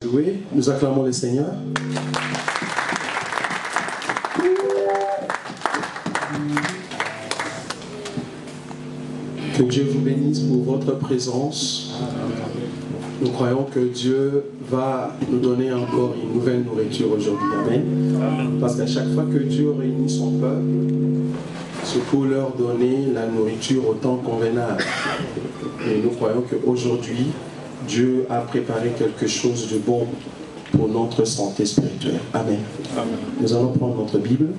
Loué, nous acclamons le Seigneur. Que Dieu vous bénisse pour votre présence. Nous croyons que Dieu va nous donner encore une nouvelle nourriture aujourd'hui. Amen. Parce qu'à chaque fois que Dieu réunit son peuple, c'est pour leur donner la nourriture au temps convenable. Et nous croyons qu'aujourd'hui, Dieu a préparé quelque chose de bon pour notre santé spirituelle. Amen. Amen. Nous allons prendre notre Bible.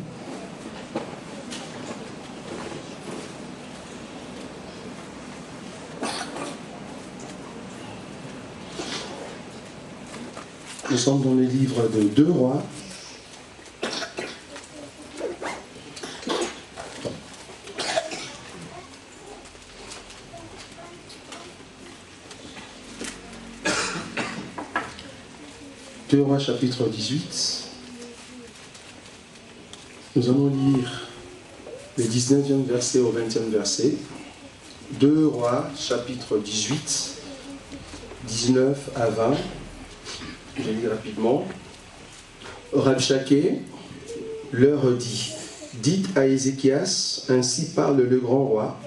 Nous sommes dans le livre de 2 Rois. Deux Rois chapitre 18. Nous allons lire le 19e verset au 20e verset. 2 Rois chapitre 18, 19 à 20. Je lis rapidement. Rabshakeh leur dit: dites à Ézéchias, ainsi parle le grand roi,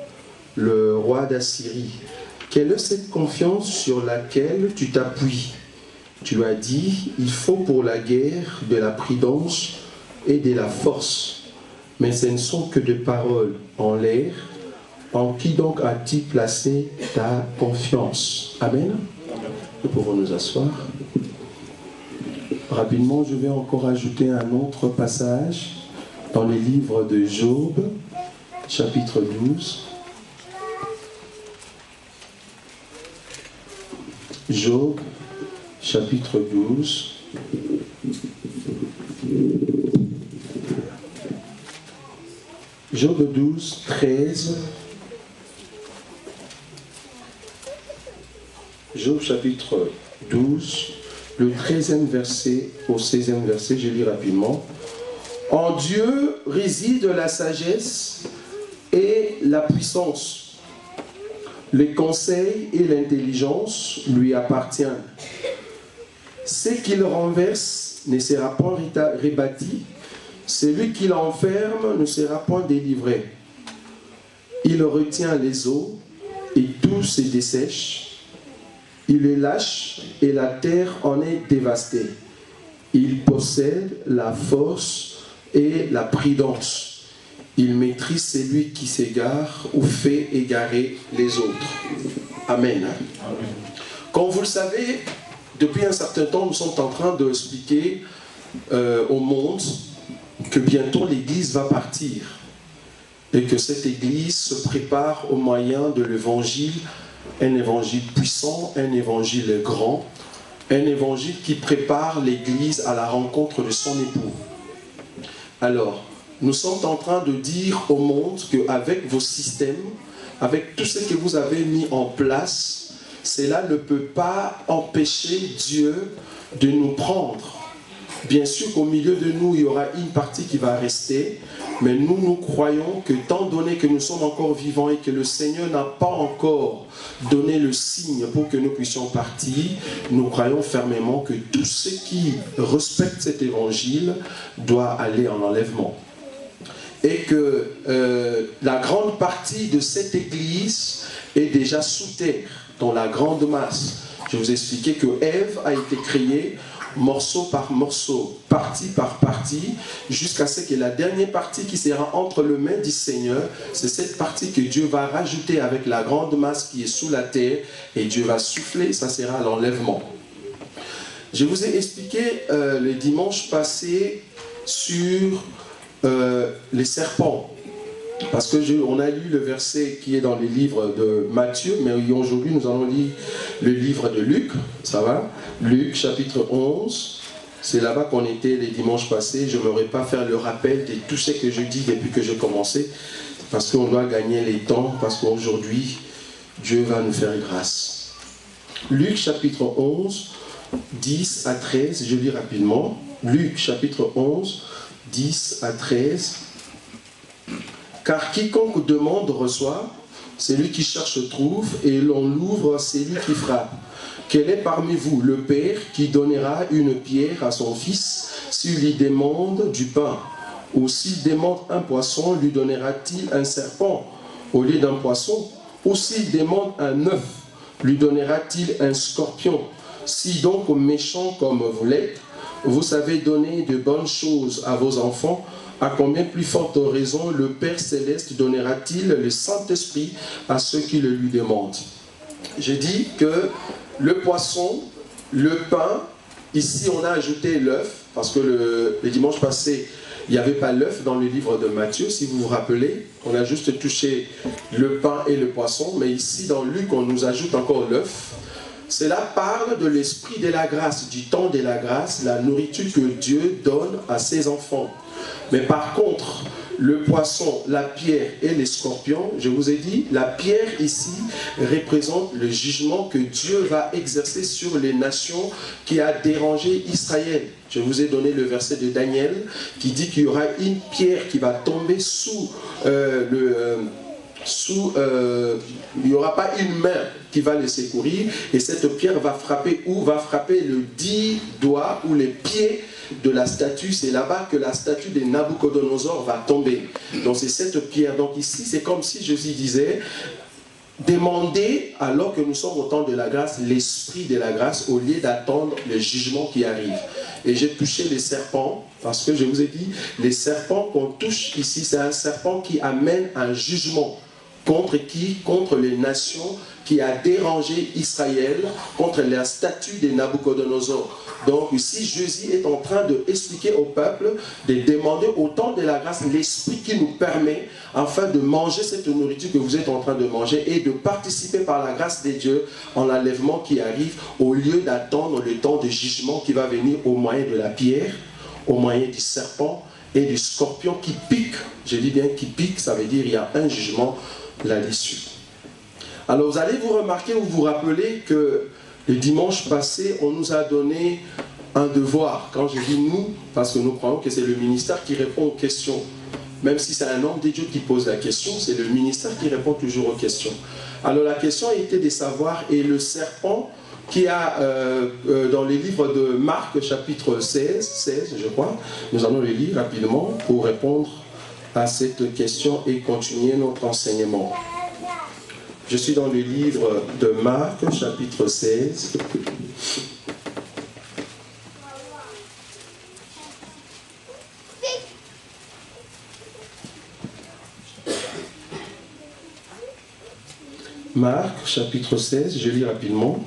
le roi d'Assyrie. Quelle est cette confiance sur laquelle tu t'appuies? Tu as dit, il faut pour la guerre de la prudence et de la force. Mais ce ne sont que des paroles en l'air. En qui donc as-tu placé ta confiance? Amen. Nous pouvons nous asseoir. Rapidement, je vais encore ajouter un autre passage dans le livre de Job, chapitre 12. Job, chapitre 12. Job 12, 13. Job chapitre 12, le 13e verset au 16e verset, je lis rapidement. En Dieu réside la sagesse et la puissance. Le conseil et l'intelligence lui appartiennent. Ce qu'il renverse ne sera point rebâti, celui qui l'enferme ne sera point délivré. Il retient les eaux et tout se dessèche. Il est lâche et la terre en est dévastée. Il possède la force et la prudence. Il maîtrise celui qui s'égare ou fait égarer les autres. Amen. Amen. Comme vous le savez, depuis un certain temps, nous sommes en train d'expliquer au monde que bientôt l'Église va partir et que cette Église se prépare au moyen de l'Évangile, un Évangile puissant, un Évangile grand, un Évangile qui prépare l'Église à la rencontre de son époux. Alors, nous sommes en train de dire au monde qu'avec vos systèmes, avec tout ce que vous avez mis en place, cela ne peut pas empêcher Dieu de nous prendre. Bien sûr qu'au milieu de nous, il y aura une partie qui va rester, mais nous croyons que tant donné que nous sommes encore vivants et que le Seigneur n'a pas encore donné le signe pour que nous puissions partir, nous croyons fermement que tout ce qui respecte cet évangile doit aller en enlèvement. Et que la grande partie de cette église est déjà sous terre, dans la grande masse. Je vous ai expliqué que Ève a été créée morceau par morceau, partie par partie, jusqu'à ce que la dernière partie qui sera entre les mains du Seigneur, c'est cette partie que Dieu va rajouter avec la grande masse qui est sous la terre, et Dieu va souffler, ça sera l'enlèvement. Je vous ai expliqué le dimanche passé sur les serpents, parce que on a lu le verset qui est dans le livre de Matthieu, mais aujourd'hui nous allons lire le livre de Luc, ça va? Luc chapitre 11, c'est là-bas qu'on était les dimanches passés. Je n'aurais pas faire le rappel de tout ce que je dis depuis que j'ai commencé, parce qu'on doit gagner les temps, parce qu'aujourd'hui Dieu va nous faire grâce. Luc chapitre 11, 10 à 13, je lis rapidement. Luc chapitre 11, 10 à 13. Car quiconque demande reçoit, celui qui cherche trouve, et l'on l'ouvre, c'est lui qui frappe. quel est parmi vous le père qui donnera une pierre à son fils s'il lui demande du pain? Ou s'il demande un poisson, lui donnera-t-il un serpent au lieu d'un poisson? Ou s'il demande un œuf, lui donnera-t-il un scorpion? Si donc, méchants comme vous l'êtes, vous savez donner de bonnes choses à vos enfants, à combien plus forte raison le Père Céleste donnera-t-il le Saint-Esprit à ceux qui le lui demandent? J'ai dit que le poisson, le pain, ici on a ajouté l'œuf, parce que le dimanche passé, il n'y avait pas l'œuf dans le livre de Matthieu, si vous vous rappelez. On a juste touché le pain et le poisson, mais ici dans Luc, on nous ajoute encore l'œuf. Cela parle de l'esprit de la grâce, du temps de la grâce, la nourriture que Dieu donne à ses enfants. Mais par contre, le poisson, la pierre et les scorpions, je vous ai dit, la pierre ici représente le jugement que Dieu va exercer sur les nations qui a dérangé Israël. Je vous ai donné le verset de Daniel qui dit qu'il y aura une pierre qui va tomber il n'y aura pas une main qui va le secourir, et cette pierre va frapper où? Va frapper le 10 doigts ou les pieds de la statue. C'est là-bas que la statue de Nabucodonosor va tomber. Donc c'est cette pierre. Donc ici c'est comme si Jésus disait: demandez, alors que nous sommes au temps de la grâce, l'esprit de la grâce, au lieu d'attendre le jugement qui arrive. Et j'ai touché les serpents, parce que je vous ai dit, les serpents qu'on touche ici, c'est un serpent qui amène un jugement. Contre qui? Contre les nations qui a dérangé Israël, contre la statue de Nabucodonosor. Donc ici, Jésus est en train d'expliquer au peuple, de demander au temps de la grâce l'esprit qui nous permet, afin de manger cette nourriture que vous êtes en train de manger et de participer par la grâce de Dieu en l'enlèvement qui arrive, au lieu d'attendre le temps de jugement qui va venir au moyen de la pierre, au moyen du serpent et du scorpion qui pique. Je dis bien qui pique, ça veut dire qu'il y a un jugement là-dessus. Alors vous allez vous remarquer ou vous rappeler que le dimanche passé, on nous a donné un devoir. Quand je dis nous, parce que nous croyons que c'est le ministère qui répond aux questions. Même si c'est un homme de Dieu qui pose la question, c'est le ministère qui répond toujours aux questions. Alors la question était de savoir, et le serpent qui a dans les livres de Marc chapitre 16 je crois, nous allons le lire rapidement pour répondre à cette question et continuer notre enseignement. Je suis dans le livre de Marc chapitre 16. Marc chapitre 16, je lis rapidement.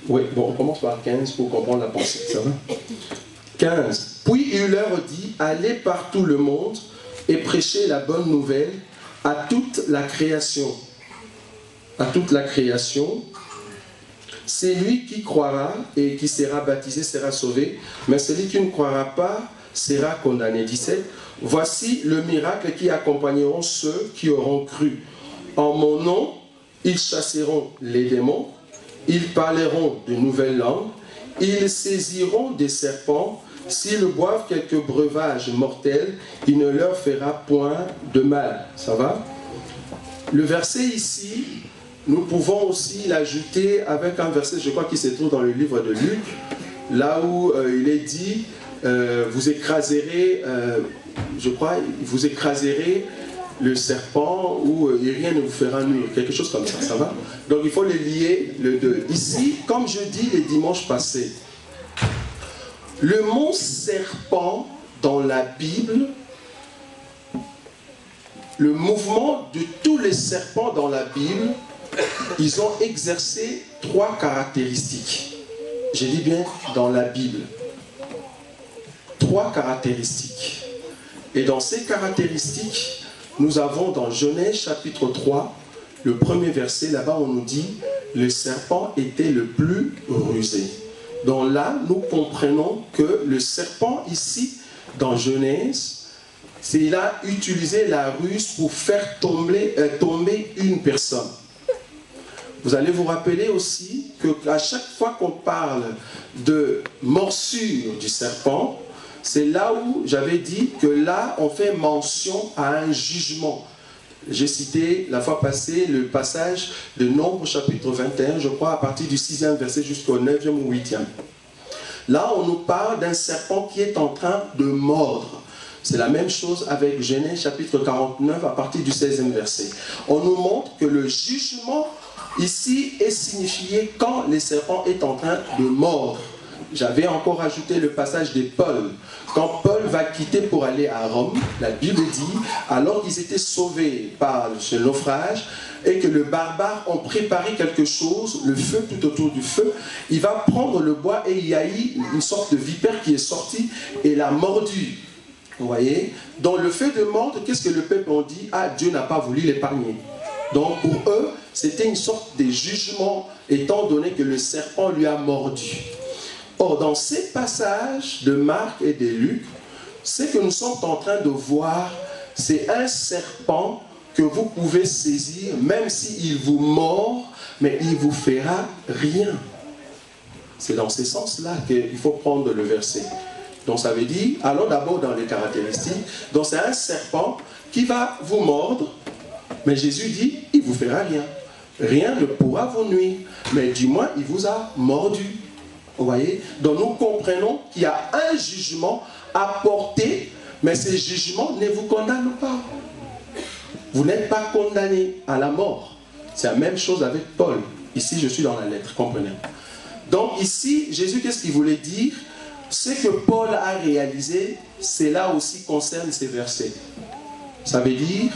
Oui, bon, on commence par 15 pour comprendre la pensée, ça va? 15. Puis il leur dit: allez par tout le monde et prêchez la bonne nouvelle à toute la création. À toute la création. C'est lui qui croira et qui sera baptisé sera sauvé, mais celui qui ne croira pas sera condamné. 17. Voici le miracle qui accompagneront ceux qui auront cru. En mon nom, ils chasseront les démons, ils parleront de nouvelles langues, ils saisiront des serpents, s'ils boivent quelques breuvages mortels, il ne leur fera point de mal. Ça va? Le verset ici, nous pouvons aussi l'ajouter avec un verset, je crois, qui se trouve dans le livre de Luc, là où il est dit, vous écraserez, je crois, vous écraserez le serpent ou rien ne vous fera nuire, quelque chose comme ça, ça va? Donc il faut les lier, le deux. Ici, comme je dis les dimanches passés, le mot serpent dans la Bible, le mouvement de tous les serpents dans la Bible, ils ont exercé 3 caractéristiques. Je dis bien dans la Bible. 3 caractéristiques. Et dans ces caractéristiques, nous avons dans Genèse chapitre 3, le premier verset, là-bas on nous dit, le serpent était le plus rusé. Donc là, nous comprenons que le serpent ici, dans Genèse, il a utilisé la ruse pour faire tomber une personne. Vous allez vous rappeler aussi qu'à chaque fois qu'on parle de morsure du serpent, c'est là où j'avais dit que là, on fait mention à un jugement. j'ai cité la fois passée le passage de Nombre chapitre 21, je crois, à partir du 6e verset jusqu'au 9e ou 8e. Là, on nous parle d'un serpent qui est en train de mordre. C'est la même chose avec Genèse chapitre 49 à partir du 16e verset. On nous montre que le jugement ici est signifié quand le serpent est en train de mordre. J'avais encore ajouté le passage de Paul. Quand Paul va quitter pour aller à Rome, la Bible dit, alors qu'ils étaient sauvés par ce naufrage et que le barbare ont préparé quelque chose, le feu tout autour du feu, il va prendre le bois et il y a eu une sorte de vipère qui est sortie et l'a mordu. Vous voyez? Dans le fait de mordre, qu'est-ce que le peuple a dit? Ah, Dieu n'a pas voulu l'épargner. Donc pour eux, c'était une sorte de jugement étant donné que le serpent lui a mordu. Or, dans ces passages de Marc et de Luc, ce que nous sommes en train de voir, c'est un serpent que vous pouvez saisir, même s'il vous mord, mais il ne vous fera rien. C'est dans ce sens-là qu'il faut prendre le verset. Donc ça veut dire, allons d'abord dans les caractéristiques. Donc c'est un serpent qui va vous mordre, mais Jésus dit, il ne vous fera rien. Rien ne pourra vous nuire, mais du moins il vous a mordu. Vous voyez? Donc nous comprenons qu'il y a un jugement à porter, mais ce jugement ne vous condamne pas. Vous n'êtes pas condamné à la mort. C'est la même chose avec Paul. Ici, je suis dans la lettre, comprenez. Donc ici, Jésus, qu'est-ce qu'il voulait dire? Ce que Paul a réalisé, cela aussi concerne ces versets. Ça veut dire,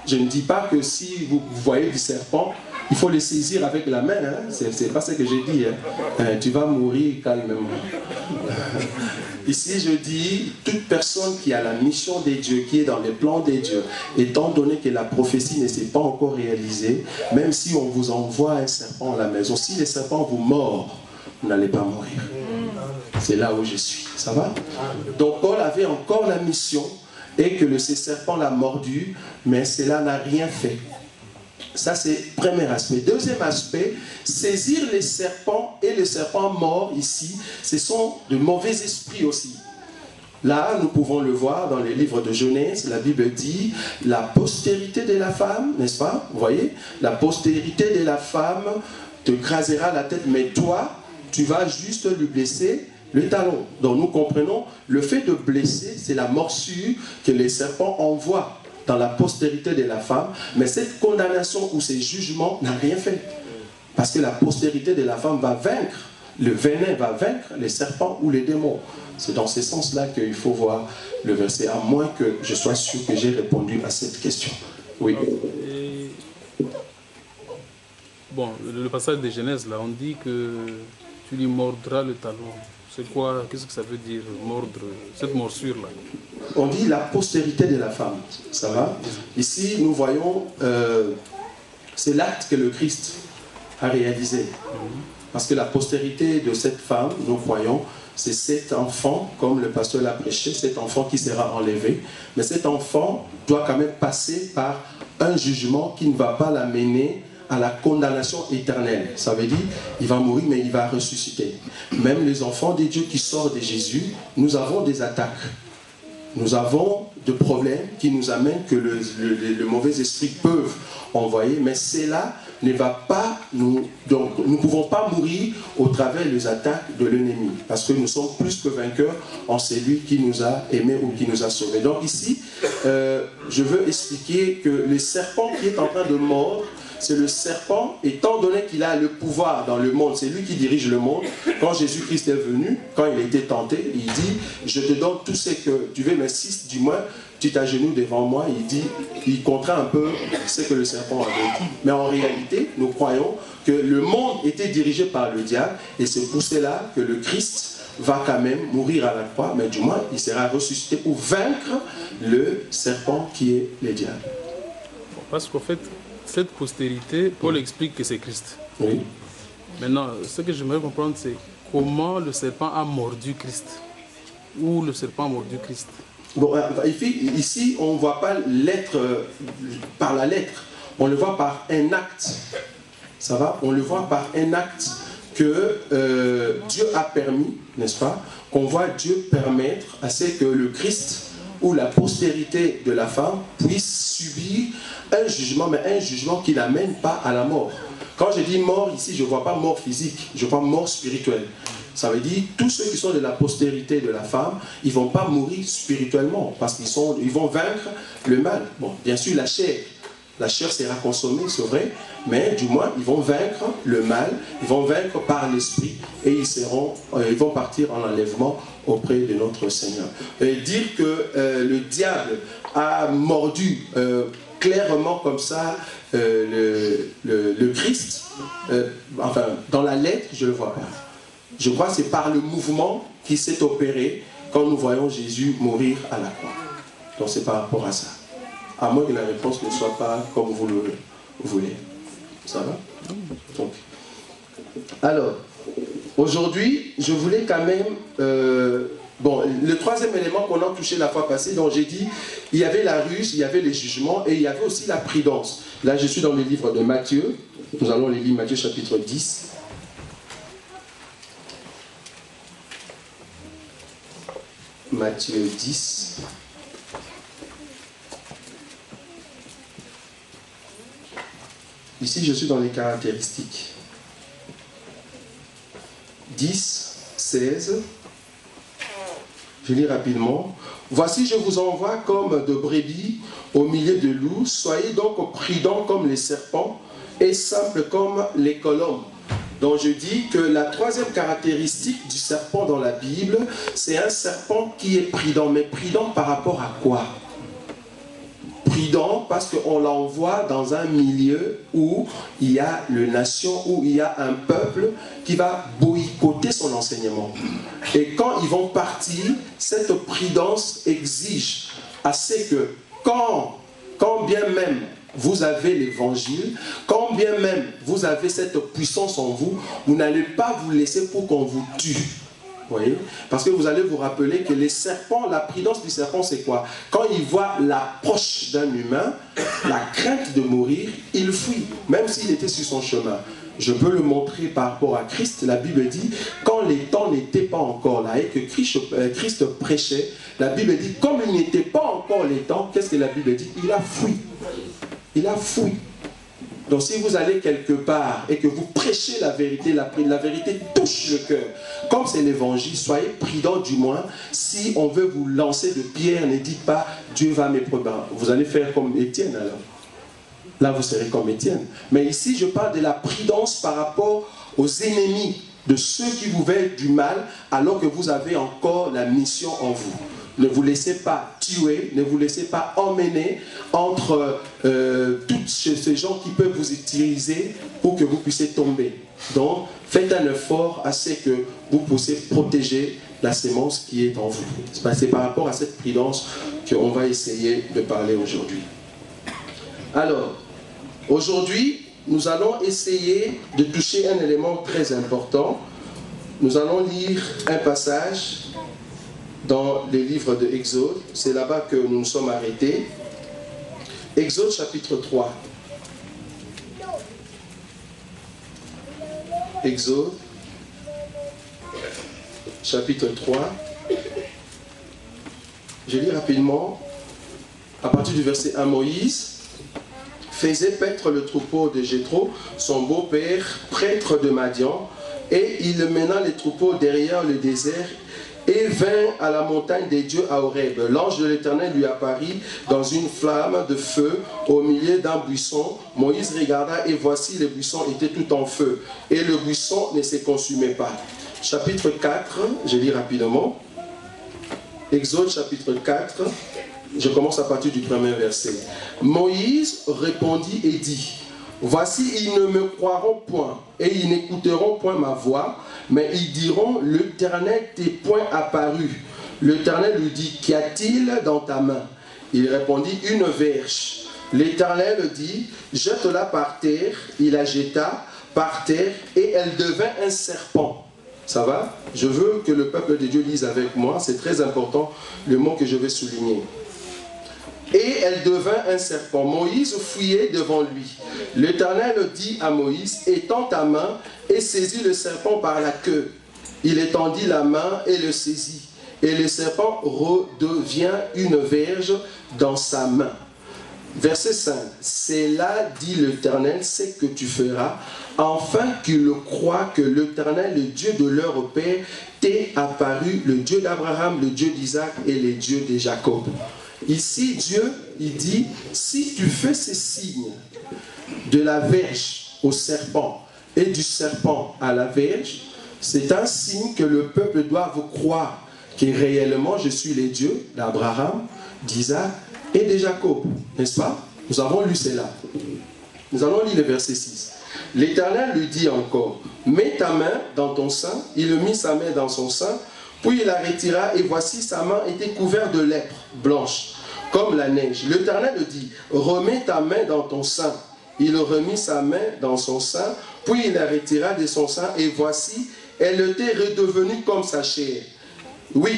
je ne dis pas que si vous voyez du serpent, il faut le saisir avec la main, hein? C'est pas ce que j'ai dit. Hein? Tu vas mourir calmement. Ici, je dis, toute personne qui a la mission des dieux, qui est dans les plans des dieux, étant donné que la prophétie ne s'est pas encore réalisée, même si on vous envoie un serpent à la maison, si le serpent vous mord, vous n'allez pas mourir. C'est là où je suis. Ça va? Donc Paul avait encore la mission et que ce serpent l'a mordu, mais cela n'a rien fait. Ça, c'est le premier aspect. Deuxième aspect, saisir les serpents et les serpents morts ici, ce sont de mauvais esprits aussi. Là, nous pouvons le voir dans les livres de Genèse, la Bible dit la postérité de la femme, n'est-ce pas? Vous voyez? La postérité de la femme te crasera la tête, mais toi, tu vas juste lui blesser le talon. Donc nous comprenons, le fait de blesser, c'est la morsure que les serpents envoient dans la postérité de la femme, mais cette condamnation ou ces jugements n'a rien fait. Parce que la postérité de la femme va vaincre, le venin va vaincre les serpents ou les démons. C'est dans ce sens-là qu'il faut voir le verset, à moins que je sois sûr que j'ai répondu à cette question. Oui. Bon, le passage de Genèse, là, on dit que tu lui mordras le talon. C'est quoi? Qu'est-ce que ça veut dire, mordre, cette morsure-là? On dit la postérité de la femme. Ça va? Ici, nous voyons, c'est l'acte que le Christ a réalisé. Parce que la postérité de cette femme, nous croyons, c'est cet enfant, comme le pasteur l'a prêché, cet enfant qui sera enlevé. Mais cet enfant doit quand même passer par un jugement qui ne va pas l'amener à la condamnation éternelle. Ça veut dire, il va mourir, mais il va ressusciter. Même les enfants de Dieu qui sortent de Jésus, nous avons des attaques. Nous avons des problèmes qui nous amènent que le mauvais esprit peuvent envoyer, mais cela ne va pas nous... Donc, nous ne pouvons pas mourir au travers des attaques de l'ennemi, parce que nous sommes plus que vainqueurs en celui qui nous a aimés ou qui nous a sauvés. Donc ici, je veux expliquer que le serpent qui est en train de mordre, c'est le serpent, étant donné qu'il a le pouvoir dans le monde, c'est lui qui dirige le monde. Quand Jésus-Christ est venu, quand il a été tenté, il dit, je te donne tout ce que tu veux, mais si du moins tu t'agenouilles devant moi, il dit, il contraint un peu ce que le serpent avait dit. Mais en réalité, nous croyons que le monde était dirigé par le diable, et c'est pour cela que le Christ va quand même mourir à la croix, mais du moins il sera ressuscité pour vaincre le serpent qui est le diable. Parce qu'en fait, cette postérité, Paul explique que c'est Christ. Oui. Maintenant, ce que j'aimerais comprendre, c'est comment le serpent a mordu Christ. Ou le serpent a mordu Christ. Bon, ici, on ne voit pas l'être par la lettre. On le voit par un acte. Ça va? On le voit par un acte que Dieu a permis, n'est-ce pas? Qu'on voit Dieu permettre à ce que le Christ ou la postérité de la femme puisse subir un jugement, mais un jugement qui n'amène pas à la mort. Quand je dis mort ici, je ne vois pas mort physique, je vois mort spirituelle. Ça veut dire tous ceux qui sont de la postérité de la femme, ils ne vont pas mourir spirituellement parce qu'ils vont vaincre le mal. Bon, bien sûr, la chair sera consommée, c'est vrai, mais du moins, ils vont vaincre le mal, ils vont vaincre par l'esprit et ils vont partir en enlèvement auprès de notre Seigneur. Et dire que le diable a mordu clairement comme ça le Christ, enfin, dans la lettre, je ne le vois pas. Je crois que c'est par le mouvement qui s'est opéré quand nous voyons Jésus mourir à la croix. Donc c'est par rapport à ça. À moins que la réponse ne soit pas comme vous le voulez. Ça va? Donc, alors, aujourd'hui, je voulais quand même... bon, le troisième élément qu'on a touché la fois passée, dont j'ai dit, il y avait la ruse, il y avait les jugements et il y avait aussi la prudence. Là, je suis dans le livre de Matthieu. Nous allons lire Matthieu chapitre 10. Matthieu 10. Ici, je suis dans les caractéristiques. 10, 16. Je lis rapidement. Voici, je vous envoie comme de brebis au milieu de loups. Soyez donc prudents comme les serpents et simples comme les colombes. Donc je dis que la troisième caractéristique du serpent dans la Bible, c'est un serpent qui est prudent. Mais prudent par rapport à quoi? Prudent parce qu'on l'envoie dans un milieu où il y a une nation, où il y a un peuple qui va boycotter son enseignement. Et quand ils vont partir, cette prudence exige assez que quand bien même vous avez l'évangile, quand bien même vous avez cette puissance en vous, vous n'allez pas vous laisser pour qu'on vous tue. Vous voyez? Parce que vous allez vous rappeler que les serpents, la prudence du serpent, c'est quoi? Quand il voit l'approche d'un humain, la crainte de mourir, il fuit, même s'il était sur son chemin. Je peux le montrer par rapport à Christ. La Bible dit, quand les temps n'étaient pas encore là et que Christ prêchait, la Bible dit, comme il n'était pas encore les temps, qu'est-ce que la Bible dit? Il a fui. Il a fui. Donc si vous allez quelque part et que vous prêchez la vérité touche le cœur. Comme c'est l'évangile, soyez prudents du moins. Si on veut vous lancer de pierre, ne dites pas Dieu va m'éprouver. Vous allez faire comme Étienne alors. Là vous serez comme Étienne. Mais ici je parle de la prudence par rapport aux ennemis, de ceux qui vous veulent du mal alors que vous avez encore la mission en vous. Ne vous laissez pas tuer, ne vous laissez pas emmener entre tous ces gens qui peuvent vous utiliser pour que vous puissiez tomber. Donc, faites un effort assez que vous puissiez protéger la sémence qui est en vous. C'est par rapport à cette prudence qu'on va essayer de parler aujourd'hui. Alors, aujourd'hui, nous allons essayer de toucher un élément très important. Nous allons lire un passage dans les livres de Exode. C'est là-bas que nous nous sommes arrêtés. Exode chapitre 3. Exode chapitre 3. Je lis rapidement. À partir du verset 1, Moïse faisait paître le troupeau de Jéthro, son beau-père, prêtre de Madian, et il mena les troupeaux derrière le désert et vint à la montagne des dieux à Horeb. L'ange de l'Éternel lui apparut dans une flamme de feu au milieu d'un buisson. Moïse regarda et voici le buisson était tout en feu et le buisson ne se consumait pas. Chapitre 4, je lis rapidement. Exode chapitre 4, je commence à partir du premier verset. Moïse répondit et dit: voici, ils ne me croiront point, et ils n'écouteront point ma voix, mais ils diront, l'Éternel t'est point apparu. L'Éternel lui dit, qu'y a-t-il dans ta main? Il répondit, une verge. L'Éternel dit, jette-la par terre. Il la jeta par terre, et elle devint un serpent. Ça va? Je veux que le peuple de Dieu lise avec moi, c'est très important, le mot que je vais souligner. Et elle devint un serpent. Moïse fouillait devant lui. L'Éternel dit à Moïse, étends ta main et saisis le serpent par la queue. Il étendit la main et le saisit. et le serpent redevient une verge dans sa main. Verset 5. C'est là, dit l'Éternel, c'est que tu feras, afin qu'ils croient que l'Éternel, le Dieu de leur père, t'est apparu, le Dieu d'Abraham, le Dieu d'Isaac et le Dieu de Jacob. Ici, Dieu, il dit, si tu fais ces signes de la verge au serpent et du serpent à la verge, c'est un signe que le peuple doit croire que réellement je suis le Dieu d'Abraham, d'Isaac et de Jacob, n'est-ce pas? Nous avons lu cela. Nous allons lire le verset 6. L'Éternel lui dit encore, mets ta main dans ton sein. Il mit sa main dans son sein, puis il la retira, et voici sa main était couverte de lèpre blanche, comme la neige. L'Éternel lui dit, remets ta main dans ton sein. Il remit sa main dans son sein, puis il la retira de son sein, et voici, elle était redevenue comme sa chair. 8.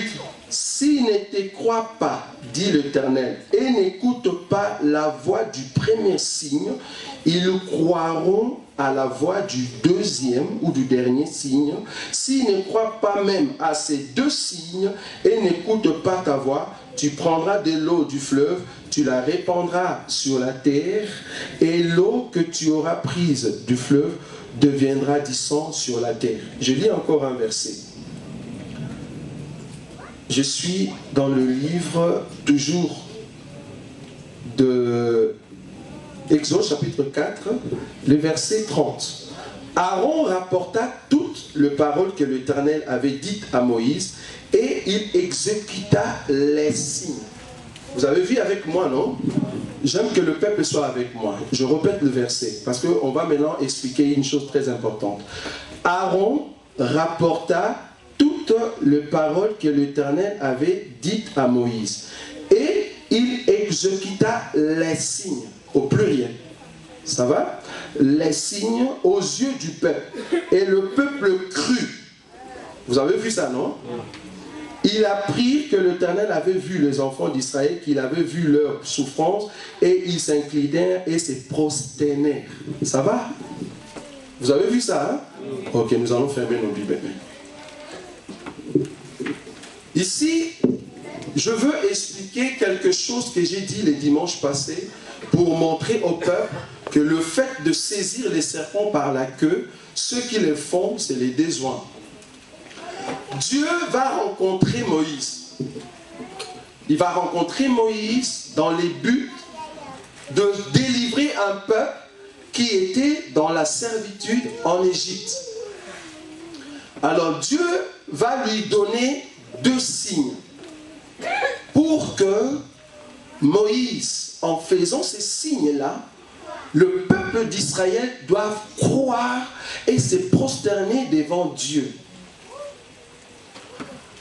S'ils ne te croient pas, dit l'Éternel, et n'écoutent pas la voix du premier signe, ils croiront à la voix du deuxième ou du dernier signe. S'ils ne croient pas même à ces deux signes et n'écoutent pas ta voix, tu prendras de l'eau du fleuve, tu la répandras sur la terre, et l'eau que tu auras prise du fleuve deviendra du sang sur la terre. Je lis encore un verset. Je suis dans le livre toujours de Exode chapitre 4, le verset 30. Aaron rapporta toutes les paroles que l'Éternel avait dites à Moïse et il exécuta les signes. Vous avez vu avec moi, non? J'aime que le peuple soit avec moi. Je répète le verset parce qu'on va maintenant expliquer une chose très importante. Aaron rapporta toutes les paroles que l'Éternel avait dites à Moïse. Et il exécuta les signes, au pluriel. Ça va? Les signes aux yeux du peuple. Et le peuple crut. Vous avez vu ça, non? Il apprit que l'Éternel avait vu les enfants d'Israël, qu'il avait vu leur souffrance, et ils s'inclinèrent et se prosternèrent. Ça va? Vous avez vu ça, hein? Ok, nous allons fermer nos Bibles. Ici, je veux expliquer quelque chose que j'ai dit les dimanches passés pour montrer au peuple que le fait de saisir les serpents par la queue, ceux qui le font, c'est les désoins. Dieu va rencontrer Moïse. Il va rencontrer Moïse dans les buts de délivrer un peuple qui était dans la servitude en Égypte. Alors Dieu va lui donner deux signes pour que Moïse, en faisant ces signes-là, le peuple d'Israël doive croire et se prosterner devant Dieu.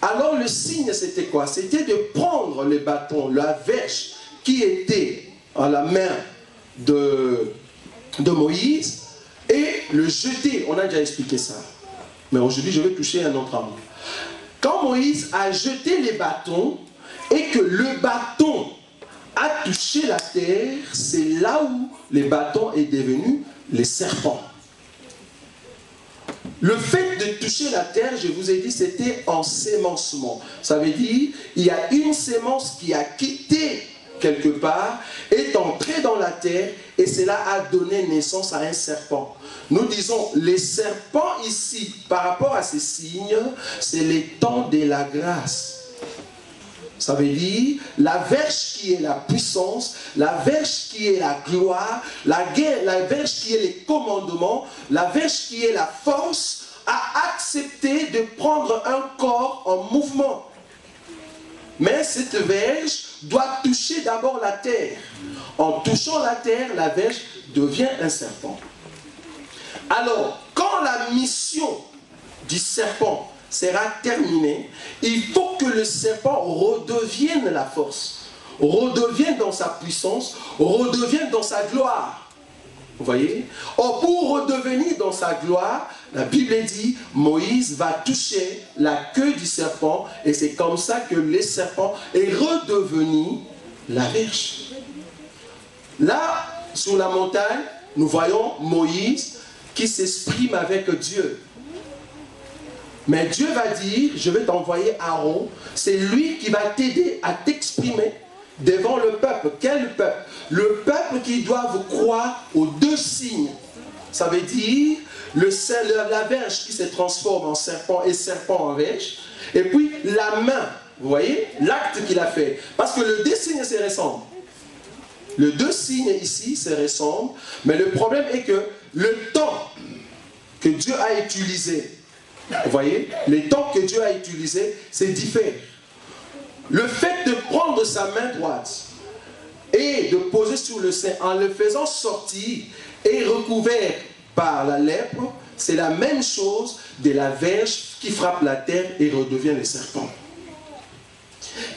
Alors le signe c'était quoi? C'était de prendre le bâton, la verge qui était à la main de Moïse et le jeter. On a déjà expliqué ça. Mais aujourd'hui je vais toucher un autre angle. Quand Moïse a jeté les bâtons et que le bâton a touché la terre, c'est là où le bâton est devenu les serpents. Le fait de toucher la terre, je vous ai dit, c'était ensémencement. Ça veut dire, il y a une sémence qui a quitté quelque part, est entrée dans la terre, et cela a donné naissance à un serpent. Nous disons, les serpents ici, par rapport à ces signes, c'est les temps de la grâce. Ça veut dire la verge qui est la puissance, la verge qui est la gloire, la verge qui est les commandements, la verge qui est la force, a accepté de prendre un corps en mouvement. Mais cette verge doit toucher d'abord la terre. En touchant la terre, la verge devient un serpent. Alors, quand la mission du serpent sera terminée, il faut que le serpent redevienne la force, redevienne dans sa puissance, redevienne dans sa gloire. Vous voyez? Or, pour redevenir dans sa gloire, la Bible dit, Moïse va toucher la queue du serpent, et c'est comme ça que le serpent est redevenu la verge. Là, sur la montagne, nous voyons Moïse qui s'exprime avec Dieu. Mais Dieu va dire, je vais t'envoyer Aaron, c'est lui qui va t'aider à t'exprimer devant le peuple. Quel peuple? Le peuple qui doit vous croire aux deux signes. Ça veut dire la verge qui se transforme en serpent et serpent en verge. Et puis la main, vous voyez, l'acte qu'il a fait. Parce que le deux signes se ressemblent. Le deux signes ici se ressemblent. Mais le problème est que le temps que Dieu a utilisé, vous voyez, les temps que Dieu a utilisés, c'est différent. Le fait de prendre sa main droite et de poser sur le sein en le faisant sortir et recouvert par la lèpre, c'est la même chose de la verge qui frappe la terre et redevient le serpent.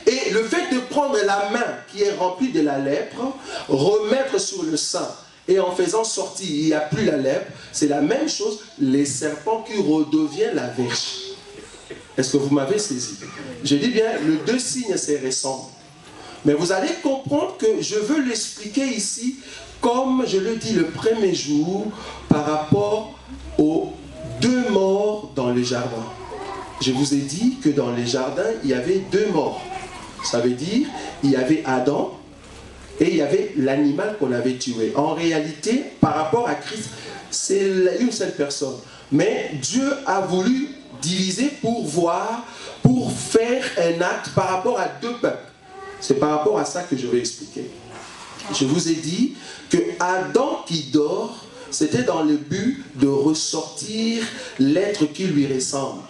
Et le fait de prendre la main qui est remplie de la lèpre, remettre sur le sein, et en faisant sortir, il n'y a plus la lèpre, c'est la même chose, les serpents qui redevient la verge. Est-ce que vous m'avez saisi? Je dis bien, les deux signes, c'est récent. Mais vous allez comprendre que je veux l'expliquer ici, comme je le dis le premier jour, par rapport aux deux morts dans le jardin. Je vous ai dit que dans les jardins, il y avait deux morts. Ça veut dire, il y avait Adam, et il y avait l'animal qu'on avait tué. En réalité, par rapport à Christ, c'est une seule personne. Mais Dieu a voulu diviser pour voir, pour faire un acte par rapport à deux peuples. C'est par rapport à ça que je vais expliquer. Je vous ai dit que Adam qui dort, c'était dans le but de ressortir l'être qui lui ressemble.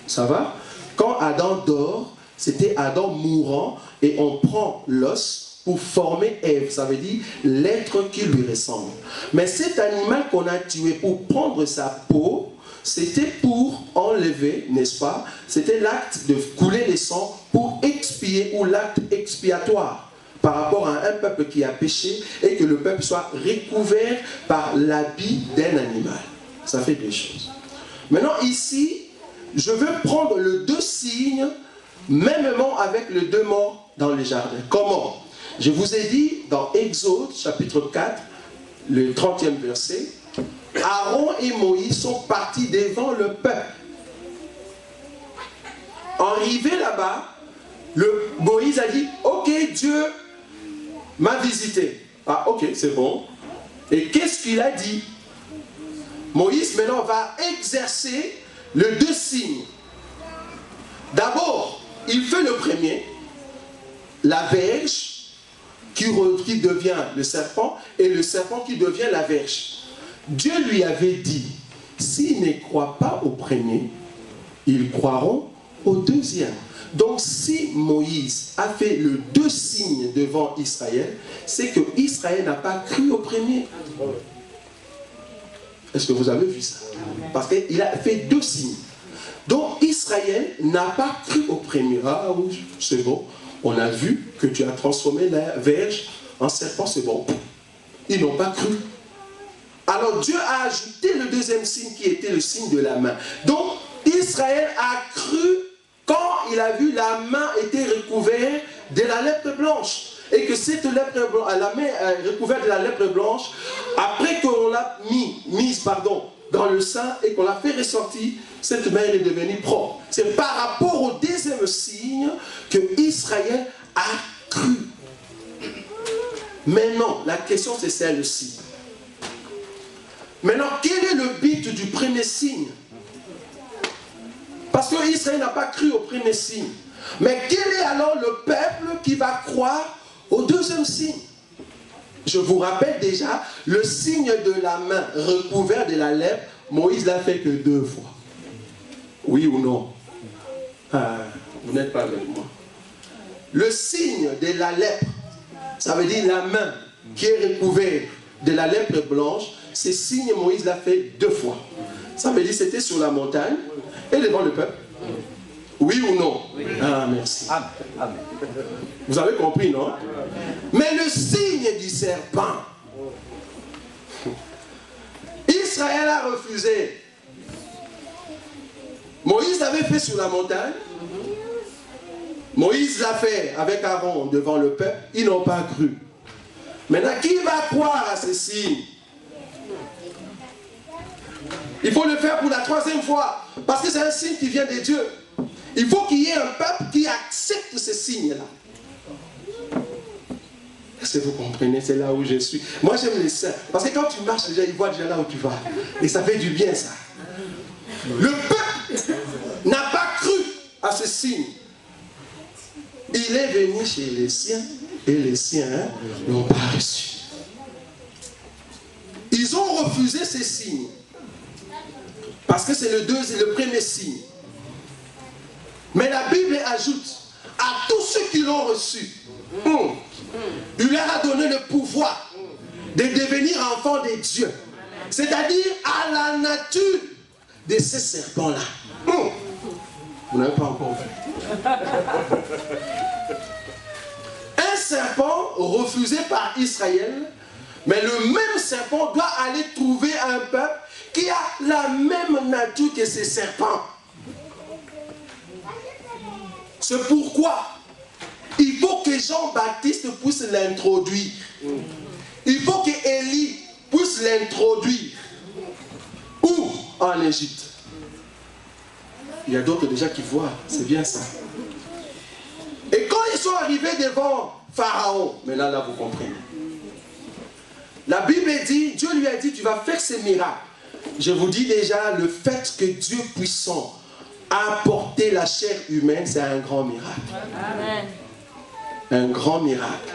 Ça va? Quand Adam dort, c'était Adam mourant et on prend l'os pour former Ève, ça veut dire l'être qui lui ressemble. Mais cet animal qu'on a tué pour prendre sa peau, c'était pour enlever, n'est-ce pas? C'était l'acte de couler les sangs pour expier, ou l'acte expiatoire par rapport à un peuple qui a péché et que le peuple soit recouvert par l'habit d'un animal. Ça fait deux choses. Maintenant ici, je veux prendre le deux signes, mêmement avec les deux morts dans le jardin. Comment? Je vous ai dit dans Exode chapitre 4, le 30e verset, Aaron et Moïse sont partis devant le peuple. Arrivé là-bas, Moïse a dit, ok, Dieu m'a visité. Ah, ok, c'est bon. Et qu'est-ce qu'il a dit? Moïse maintenant va exercer les deux signes. D'abord, il fait le premier, la verge qui devient le serpent, et le serpent qui devient la verge. Dieu lui avait dit, s'ils ne croient pas au premier, ils croiront au deuxième. Donc si Moïse a fait les deux signes devant Israël, c'est que Israël n'a pas cru au premier. Est-ce que vous avez vu ça? Parce qu'il a fait deux signes. Donc Israël n'a pas cru au premier. Ah oui, c'est bon. On a vu que tu as transformé la verge en serpent, c'est bon. Ils n'ont pas cru. Alors Dieu a ajouté le deuxième signe qui était le signe de la main. Donc Israël a cru quand il a vu la main était recouverte de la lèpre blanche. Et que cette lèpre blanche, la main recouverte de la lèpre blanche, après qu'on l'a mise dans le sein et qu'on l'a fait ressortir, cette main est devenue propre. C'est par rapport au deuxième signe que Israël a cru. Maintenant, la question c'est celle-ci. Maintenant, quel est le but du premier signe? Parce que Israël n'a pas cru au premier signe. Mais quel est alors le peuple qui va croire au deuxième signe? Je vous rappelle déjà, le signe de la main recouvert de la lèpre, Moïse l'a fait que 2 fois. Oui ou non? Vous n'êtes pas avec moi. Le signe de la lèpre, ça veut dire la main qui est recouverte de la lèpre blanche, ce signe Moïse l'a fait 2 fois. Ça veut dire c'était sur la montagne et devant le peuple. Oui ou non? Oui. Ah, merci. Amen. Vous avez compris, non? Mais le signe du serpent, Israël a refusé. Moïse l'avait fait sur la montagne. Moïse l'a fait avec Aaron devant le peuple. Ils n'ont pas cru. Maintenant, qui va croire à ce signe? Il faut le faire pour la 3e fois. parce que c'est un signe qui vient de Dieu. Il faut qu'il y ait un peuple qui accepte ce signe-là. Est-ce que vous comprenez? C'est là où je suis. Moi, j'aime les saints. Parce que quand tu marches, déjà, ils voient déjà là où tu vas. Et ça fait du bien, ça. Le peuple n'a pas cru à ce signe. Il est venu chez les siens et les siens n'ont pas reçu. Ils ont refusé ces signes. Parce que c'est le premier signe. Mais la Bible ajoute à tous ceux qui l'ont reçu, il leur a donné le pouvoir de devenir enfants de Dieu. C'est-à-dire à la nature de ces serpents-là. Vous n'avez pas encore vu. Un serpent refusé par Israël, mais le même serpent doit aller trouver un peuple qui a la même nature que ces serpents. C'est pourquoi il faut que Jean-Baptiste puisse l'introduire. Il faut que Élie puisse l'introduire. Où? En Égypte. Il y a d'autres déjà qui voient. C'est bien ça. Et quand ils sont arrivés devant Pharaon, mais là vous comprenez. La Bible dit, Dieu lui a dit, tu vas faire ces miracles. Je vous dis déjà, le fait que Dieu puissant a apporté la chair humaine, c'est un grand miracle. Amen. Un grand miracle.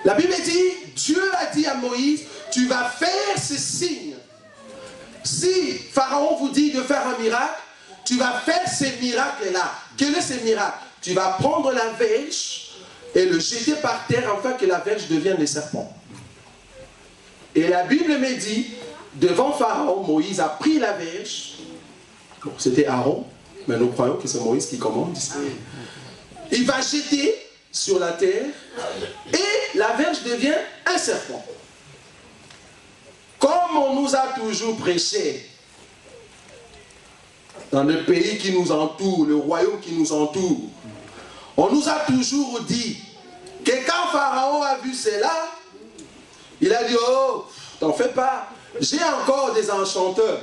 La Bible dit, Dieu a dit à Moïse, tu vas faire ce signe. Si Pharaon vous dit de faire un miracle, tu vas faire ces miracles-là. Quel est ce miracle? Tu vas prendre la verge et le jeter par terre afin que la verge devienne des serpents. Et la Bible me dit, devant Pharaon, Moïse a pris la verge. Bon, c'était Aaron, mais nous croyons que c'est Moïse qui commande. Il va jeter sur la terre et la verge devient un serpent. Comme on nous a toujours prêché dans le pays qui nous entoure, le royaume qui nous entoure, on nous a toujours dit que quand Pharaon a vu cela, il a dit, oh, t'en fais pas, j'ai encore des enchanteurs,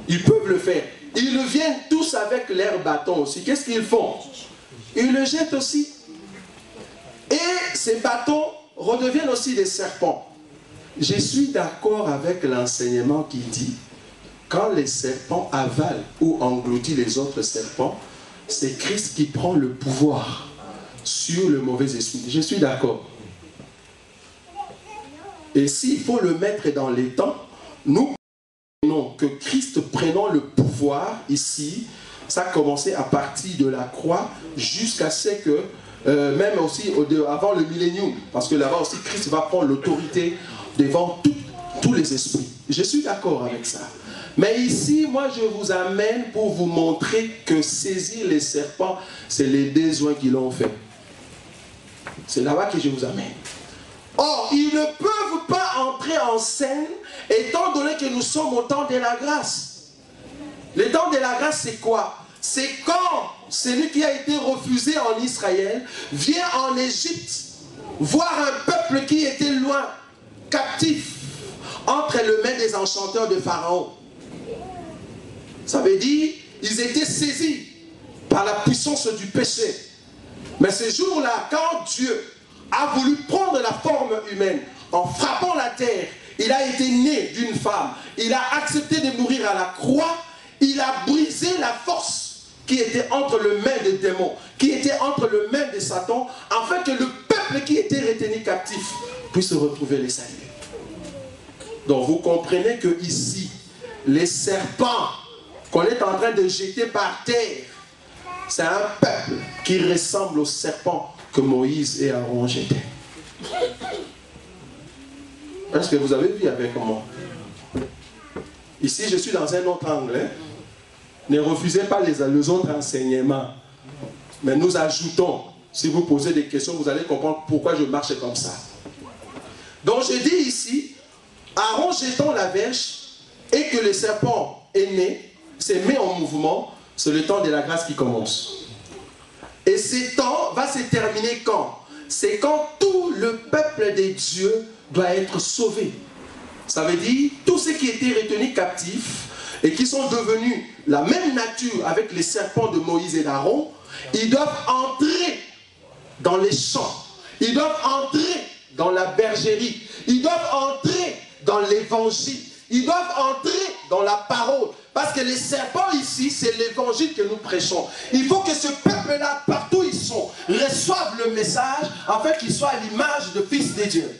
ils peuvent le faire. Ils viennent tous avec leurs bâtons aussi. Qu'est-ce qu'ils font? Ils le jettent aussi. Et ces bâtons redeviennent aussi des serpents. Je suis d'accord avec l'enseignement qui dit, quand les serpents avalent ou engloutissent les autres serpents, c'est Christ qui prend le pouvoir sur le mauvais esprit. Je suis d'accord. Et s'il faut le mettre dans les temps, nous prenons que Christ prenant le pouvoir ici, ça a commencé à partir de la croix jusqu'à ce que, même aussi avant le millénium, parce que là-bas aussi Christ va prendre l'autorité devant tous les esprits. Je suis d'accord avec ça. Mais ici, moi je vous amène pour vous montrer que saisir les serpents, c'est les désoins qui l'ont fait. C'est là-bas que je vous amène. Or, ils ne peuvent pas entrer en scène étant donné que nous sommes au temps de la grâce. Le temps de la grâce, c'est quoi? C'est quand celui qui a été refusé en Israël vient en Égypte voir un peuple qui était loin, captif, entre les mains des enchanteurs de Pharaon. Ça veut dire ils étaient saisis par la puissance du péché. Mais ce jour-là, quand Dieu a voulu prendre la forme humaine en frappant la terre, il a été né d'une femme, il a accepté de mourir à la croix, il a brisé la force qui était entre les mains des démons, qui était entre les mains de Satan, afin que le peuple qui était retenu captif puisse retrouver les saluts. Donc vous comprenez que ici, les serpents qu'on est en train de jeter par terre, c'est un peuple qui ressemble aux serpents que Moïse et Aaron jetaient. Est-ce que vous avez vu avec moi? Ici, je suis dans un autre angle. Hein? Ne refusez pas les autres enseignements. Mais nous ajoutons, si vous posez des questions, vous allez comprendre pourquoi je marche comme ça. Donc je dis ici, Aaron jetant la verge et que le serpent est né, s'est mis en mouvement, c'est le temps de la grâce qui commence. Et ce temps va se terminer quand? C'est quand tout le peuple de Dieu doit être sauvé. Ça veut dire, tous ceux qui étaient retenus captifs, et qui sont devenus la même nature avec les serpents de Moïse et d'Aaron, ils doivent entrer dans les champs, ils doivent entrer dans la bergerie, ils doivent entrer dans l'évangile, ils doivent entrer dans la parole. Parce que les serpents ici, c'est l'évangile que nous prêchons. Il faut que ce peuple-là, partout où ils sont, reçoivent le message afin qu'ils soient à l'image de fils de Dieu.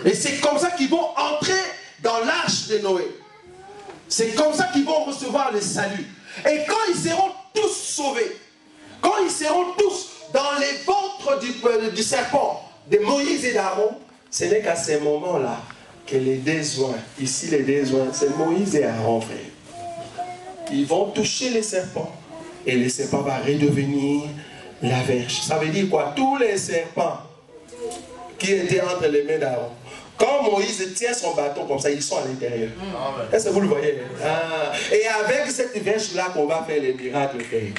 Et c'est comme ça qu'ils vont entrer dans l'arche de Noé. C'est comme ça qu'ils vont recevoir le salut. Et quand ils seront tous sauvés, quand ils seront tous dans les ventres du serpent, de Moïse et d'Aaron, ce n'est qu'à ces moments-là que les désoins, ici les désoins, c'est Moïse et Aaron, frère. Ils vont toucher les serpents et le serpent va redevenir la verge. Ça veut dire quoi? Tous les serpents qui étaient entre les mains d'Aaron, quand Moïse tient son bâton comme ça, ils sont à l'intérieur. Est-ce que vous le voyez? Et avec cette verge-là qu'on va faire les miracles, frère.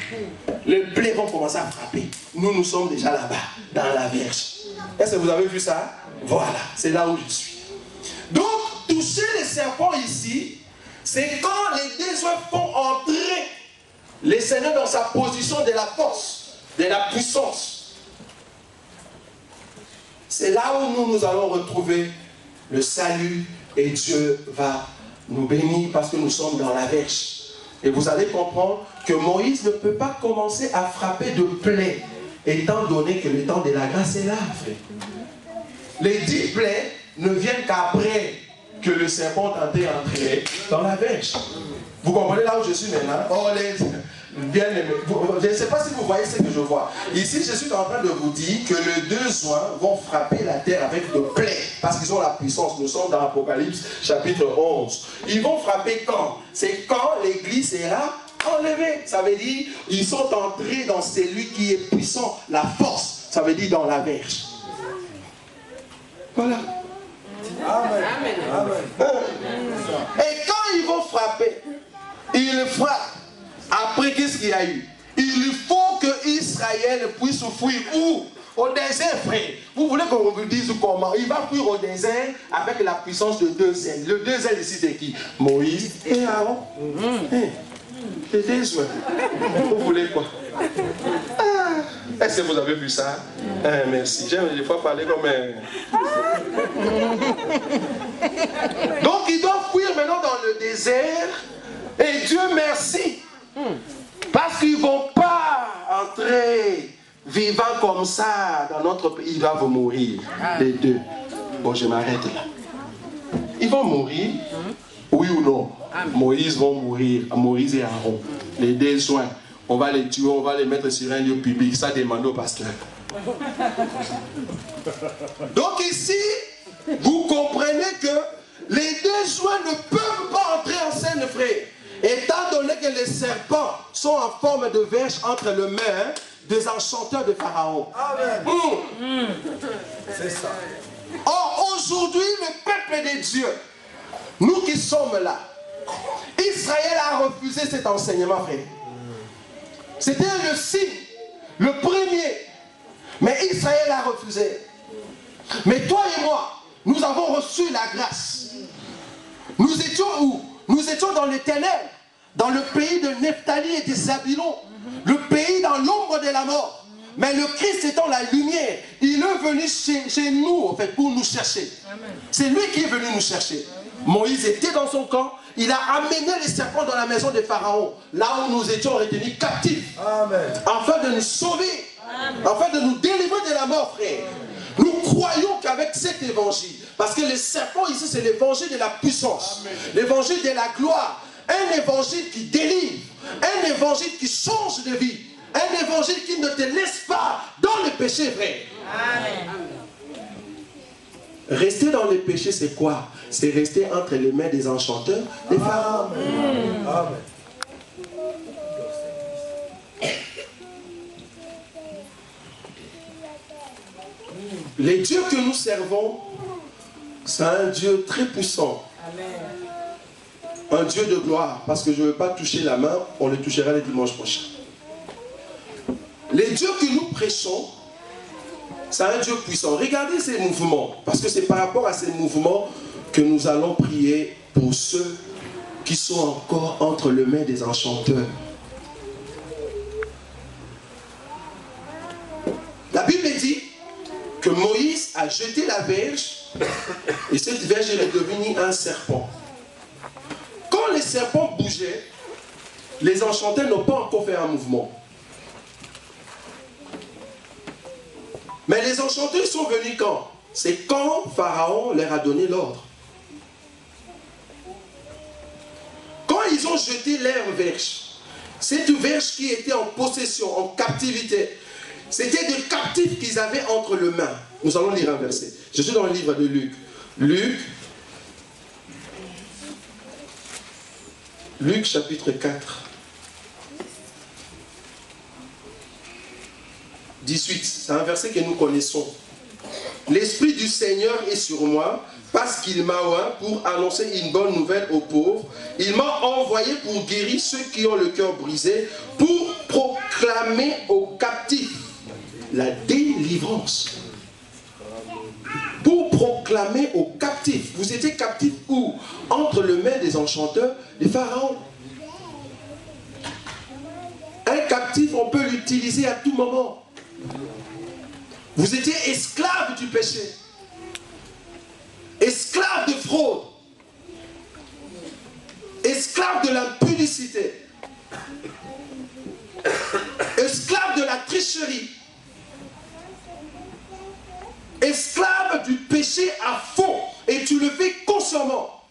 Les plaies vont commencer à frapper. Nous sommes déjà là-bas, dans la verge. Est-ce que vous avez vu ça? Voilà, c'est là où je suis. Donc, toucher les serpents ici, c'est quand les désoins font entrer le Seigneur dans sa position de la force, de la puissance. C'est là où nous allons retrouver le salut et Dieu va nous bénir parce que nous sommes dans la verge. Et vous allez comprendre que Moïse ne peut pas commencer à frapper de plaies, étant donné que le temps de la grâce est là, frère. Les 10 plaies ne viennent qu'après que le serpent tentait d'entrer dans la verge. Vous comprenez là où je suis maintenant? Oh, bien aimé. Je ne sais pas si vous voyez ce que je vois. Ici, je suis en train de vous dire que les désoins vont frapper la terre avec de plaies, parce qu'ils ont la puissance. Nous sommes dans Apocalypse chapitre 11. Ils vont frapper quand? C'est quand l'église sera enlevée. Ça veut dire ils sont entrés dans celui qui est puissant, la force. Ça veut dire dans la verge. Voilà. Amen. Amen. Et quand ils vont frapper, ils frappent. Après, qu'est-ce qu'il y a eu? Il faut que Israël puisse fuir où? Au désert, frère. Vous voulez qu'on vous dise comment? Il va fuir au désert avec la puissance de 2 ailes. Le 2 ailes ici, c'est qui? Moïse et Aaron. Les désoins. Vous voulez quoi? Est-ce que vous avez vu ça? Merci. J'aime des fois parler comme un... Donc, ils doivent fuir maintenant dans le désert. Et Dieu merci. Parce qu'ils ne vont pas entrer vivants comme ça dans notre pays. Ils doivent mourir, les deux. Bon, je m'arrête là. Ils vont mourir, oui ou non? Moïse va mourir, Moïse et Aaron. Les deux soins. On va les tuer, on va les mettre sur un lieu public. Ça demande au pasteur. Donc ici, vous comprenez que les deux soins ne peuvent pas entrer en scène, frère. Étant donné que les serpents sont en forme de verge entre les mains des enchanteurs de Pharaon. Amen. C'est ça. Or, aujourd'hui, le peuple de Dieu, nous qui sommes là, Israël a refusé cet enseignement, frère. C'était le signe, le premier. Mais Israël a refusé. Mais toi et moi, nous avons reçu la grâce. Nous étions où? Nous étions dans les ténèbres, dans le pays de Nephtali et de Zabulon, le pays dans l'ombre de la mort. Mais le Christ étant la lumière, il est venu chez nous, en fait, pour nous chercher. C'est lui qui est venu nous chercher. Moïse était dans son camp, il a amené les serpents dans la maison de Pharaon, là où nous étions retenus captifs, afin de nous sauver, afin de nous délivrer de la mort, frère. Nous croyons qu'avec cet évangile, parce que les serpents ici, c'est l'évangile de la puissance, l'évangile de la gloire, un évangile qui délivre, un évangile qui change de vie, un évangile qui ne te laisse pas dans le péché, frère. Amen. Rester dans le péché, c'est quoi? C'est rester entre les mains des enchanteurs, des pharaons. Amen. Les dieux que nous servons, c'est un Dieu très puissant. Un Dieu de gloire. Parce que je ne veux pas toucher la main, on le touchera le dimanche prochain. Les dieux que nous prêchons, c'est un Dieu puissant. Regardez ces mouvements. Parce que c'est par rapport à ces mouvements que nous allons prier pour ceux qui sont encore entre les mains des enchanteurs. La Bible dit que Moïse a jeté la verge et cette verge est devenue un serpent. Quand les serpents bougeaient, les enchanteurs n'ont pas encore fait un mouvement. Mais les enchanteurs sont venus quand? C'est quand Pharaon leur a donné l'ordre. Quand ils ont jeté leur verge, cette verge qui était en possession, en captivité, c'était des captifs qu'ils avaient entre les mains. Nous allons lire un verset. Je suis dans le livre de Luc. Luc chapitre 4. 18. C'est un verset que nous connaissons. L'Esprit du Seigneur est sur moi parce qu'il m'a oint pour annoncer une bonne nouvelle aux pauvres. Il m'a envoyé pour guérir ceux qui ont le cœur brisé, pour proclamer aux captifs la délivrance. Pour proclamer aux captifs. Vous étiez captifs où? Entre les mains des enchanteurs, des pharaons. Un captif, on peut l'utiliser à tout moment. Vous étiez esclaves du péché, esclaves de fraude, esclaves de l'impudicité, esclaves de la tricherie, esclaves du péché à fond, et tu le fais consciemment.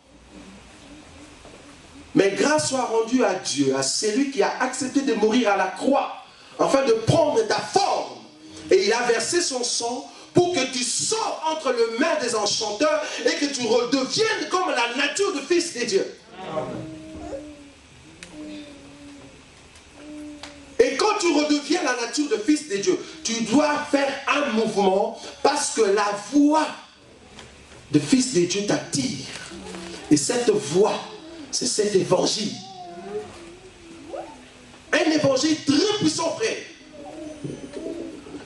Mais grâce soit rendue à Dieu, à celui qui a accepté de mourir à la croix, afin de prendre ta forme. Et il a versé son sang pour que tu sors entre les mains des enchanteurs et que tu redeviennes comme la nature de fils de Dieu. Et quand tu redeviens la nature de fils de Dieu, tu dois faire un mouvement parce que la voix de fils de Dieu t'attire. Et cette voix, c'est cet évangile. Un évangile très puissant, frère.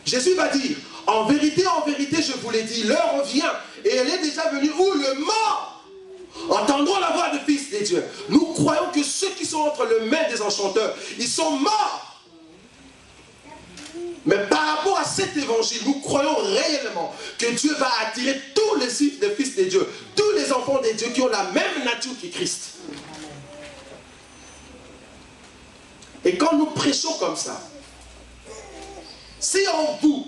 Jésus va dire, en vérité, je vous l'ai dit, l'heure vient, et elle est déjà venue, où le mort entendront la voix de fils de Dieu. Nous croyons que ceux qui sont entre les mains des enchanteurs, ils sont morts. Mais par rapport à cet évangile, nous croyons réellement que Dieu va attirer tous les fils de Dieu, tous les enfants de Dieu qui ont la même nature que Christ. Et quand nous prêchons comme ça, si en vous,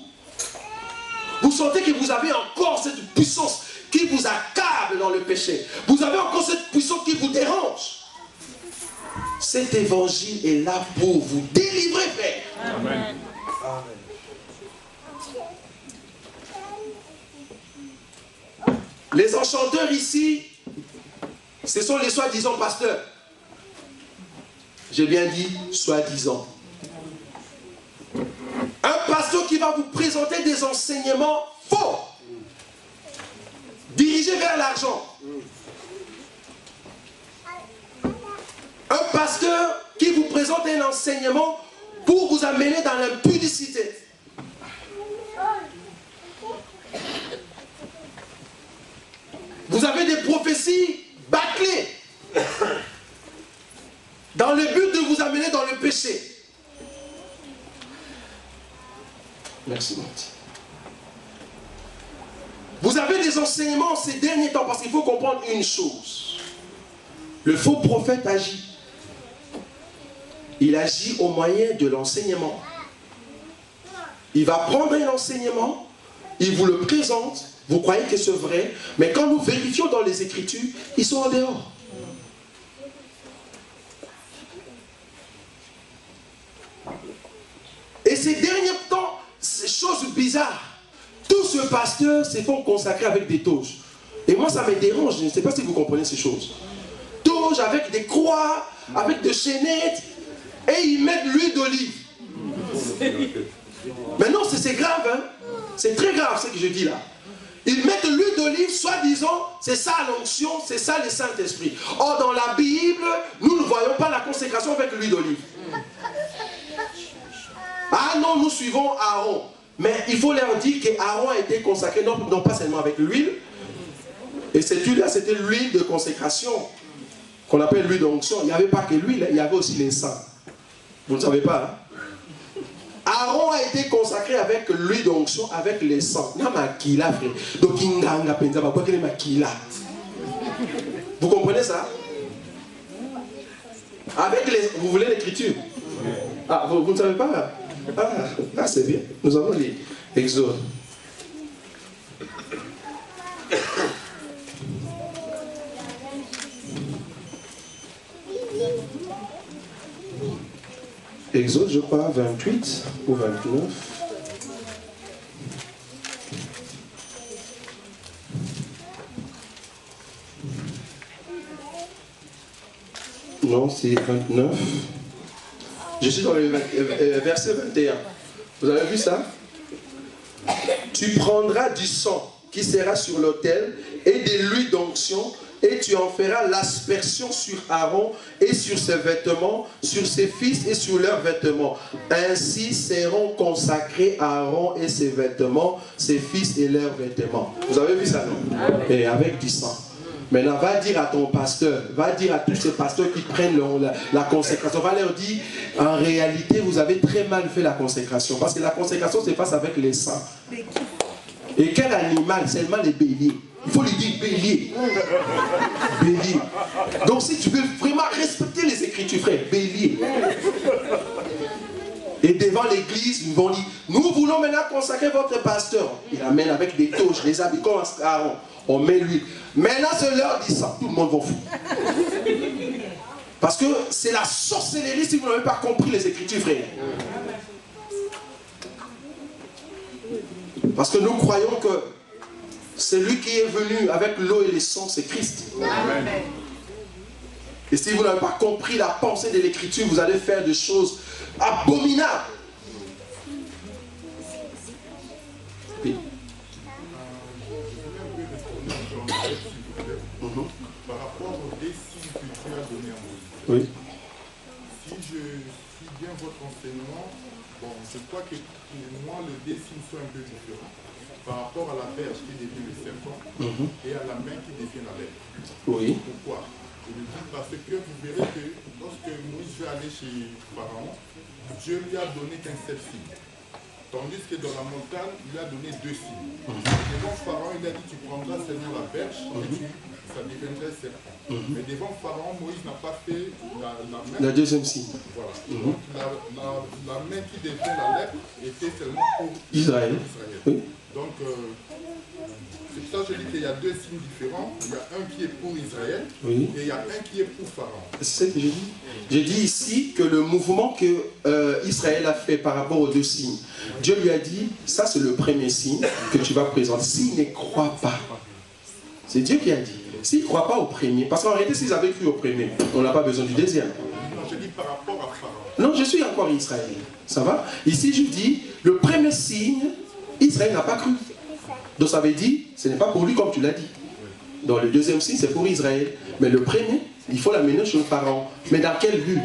vous sentez que vous avez encore cette puissance qui vous accable dans le péché, vous avez encore cette puissance qui vous dérange, cet évangile est là pour vous délivrer, frère. Amen. Les enchanteurs ici, ce sont les soi-disant pasteurs. J'ai bien dit soi-disant. Un pasteur qui va vous présenter des enseignements faux, dirigés vers l'argent. Un pasteur qui vous présente un enseignement pour vous amener dans l'impudicité. Vous avez des prophéties bâclées dans le but de vous amener dans le péché. Merci, Marty. Vous avez des enseignements ces derniers temps, parce qu'il faut comprendre une chose. Le faux prophète agit. Il agit au moyen de l'enseignement. Il va prendre un enseignement, il vous le présente, vous croyez que c'est vrai, mais quand nous vérifions dans les Écritures, ils sont en dehors. Et ces derniers temps, ces choses bizarres, tous ces pasteurs se font consacrer avec des toges. Et moi, ça me dérange, je ne sais pas si vous comprenez ces choses. Toges avec des croix, avec des chaînettes, et ils mettent l'huile d'olive. Mais non, c'est grave, hein? C'est très grave ce que je dis là. Ils mettent l'huile d'olive, soi-disant, c'est ça l'onction, c'est ça le Saint-Esprit. Or, dans la Bible, nous ne voyons pas la consécration avec l'huile d'olive. Ah non, nous suivons Aaron. Mais il faut leur dire qu'Aaron a été consacré, non pas seulement avec l'huile, et cette huile-là, c'était l'huile de consécration. qu'on appelle l'huile d'onction, il n'y avait pas que l'huile, il y avait aussi les sang. Vous ne savez pas, hein? Aaron a été consacré avec l'huile d'onction, avec les sangs. Vous comprenez ça? Avec les... Vous voulez l'écriture? Ah, vous ne savez pas? Ah, c'est bien. Nous avons les Exode. Exode, je crois, 28 ou 29. Non, c'est 29. Je suis dans le verset 21. Vous avez vu ça? Tu prendras du sang qui sera sur l'autel et de l'huile d'onction, et tu en feras l'aspersion sur Aaron et sur ses vêtements, sur ses fils et sur leurs vêtements. Ainsi seront consacrés Aaron et ses vêtements, ses fils et leurs vêtements. Vous avez vu ça, non? Et avec du sang. Maintenant, va dire à ton pasteur, va dire à tous ces pasteurs qui prennent la consécration, va leur dire, en réalité, vous avez très mal fait la consécration. Parce que la consécration se passe avec les sangs. Et quel animal? Seulement les béliers. Il faut lui dire bélier. Bélier. Donc si tu veux vraiment respecter les Écritures, frère, bélier. Et devant l'église, ils vont dire, nous voulons maintenant consacrer votre pasteur. Il amène avec des touches, les habits comme Aaron. On met lui. Maintenant, c'est l'heure dit ça. Tout le monde va foutre. Parce que c'est la sorcellerie si vous n'avez pas compris les Écritures, frère. Parce que nous croyons que celui qui est venu avec l'eau et les sang, c'est Christ. Amen. Et si vous n'avez pas compris la pensée de l'Écriture, vous allez faire des choses abominables. Oui. Par rapport aux décisions que tu as donné à Moïse. Oui. Si je suis bien votre enseignement, bon, je crois que pour moi, le dessin soit un peu différent. Par rapport à la verge qui devient le serpent et à la main qui devient la lèvre. Oui. Pourquoi? Je le dis parce que vous verrez que lorsque Moïse veut aller chez Pharaon, Dieu lui a donné qu'un seul signe. Tandis que dans la montagne, il lui a donné deux signes. Devant Pharaon, il a dit tu prendras seulement la verge et ça deviendrait serpent. Mais devant Pharaon, Moïse n'a pas fait la main. La deuxième signe. Voilà. Donc la main qui devient la lèvre était seulement pour Israël. Oui. Donc, c'est pour ça que je dis qu'il y a deux signes différents. Il y a un qui est pour Israël et il y a un qui est pour Pharaon. C'est ce que j'ai dit. J'ai dit ici que le mouvement que Israël a fait par rapport aux deux signes, Dieu lui a dit, ça c'est le premier signe que tu vas présenter. S'il ne croit pas, c'est Dieu qui a dit. S'il ne croit pas au premier, parce qu'en réalité s'ils avaient cru au premier, on n'a pas besoin du deuxième. Non, je dis par rapport à Pharaon. Non, je suis encore Israël. Ça va? Ici je dis, le premier signe, Israël n'a pas cru. Donc ça veut dire, ce n'est pas pour lui comme tu l'as dit. Donc le deuxième signe, c'est pour Israël. Mais le premier, il faut l'amener chez le Pharaon. Mais dans quel but?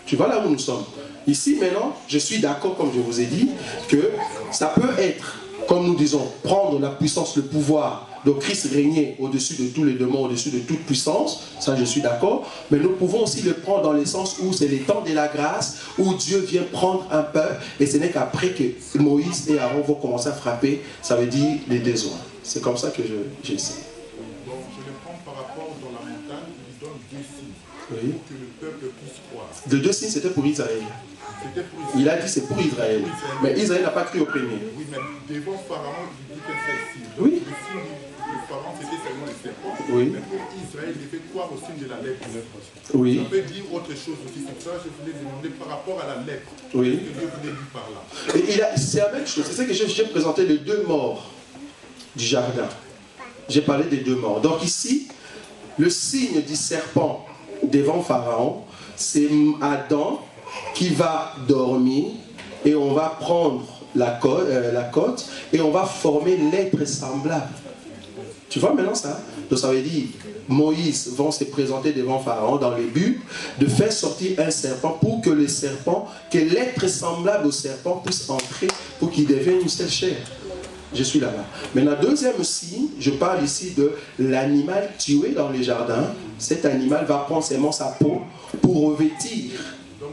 Tu vois là où nous sommes. Ici maintenant, je suis d'accord, comme je vous ai dit, que ça peut être, comme nous disons, prendre la puissance, le pouvoir. Donc Christ régnait au-dessus de tous les démons, au-dessus de toute puissance, ça je suis d'accord, mais nous pouvons aussi le prendre dans le sens où c'est les temps de la grâce, où Dieu vient prendre un peuple, et ce n'est qu'après que Moïse et Aaron vont commencer à frapper, ça veut dire les déshonneurs. C'est comme ça que j'essaie. Donc je le prends par rapport dans la montagne, il donne deux signes, pour que le peuple puisse croire. Les deux signes c'était pour Israël. Il a dit c'est pour Israël, mais Israël n'a pas cru au premier. Oui, mais devant Pharaon, il dit que c'est le signe. Oui. Le signe de Pharaon, c'était seulement le serpent. Oui. Mais pour Israël, il devait croire au signe de la lèpre. Oui. Ça peut dire autre chose aussi. C'est pour ça que je voulais demander par rapport à la lèpre. Oui. Ce que Dieu voulait dire par là. C'est la même chose. C'est ça que j'ai présenté les deux morts du jardin. J'ai parlé des deux morts. Donc ici, le signe du serpent devant Pharaon, c'est Adam qui va dormir et on va prendre la côte et on va former l'être semblable. Tu vois maintenant ça? Donc ça veut dire Moïse va se présenter devant Pharaon dans le but de faire sortir un serpent pour que le serpent, que l'être semblable au serpent puisse entrer pour qu'il devienne une seule chair. Je suis là-bas. Maintenant, deuxième signe, je parle ici de l'animal tué dans les jardins cet animal va prendre seulement sa peau pour revêtir. Donc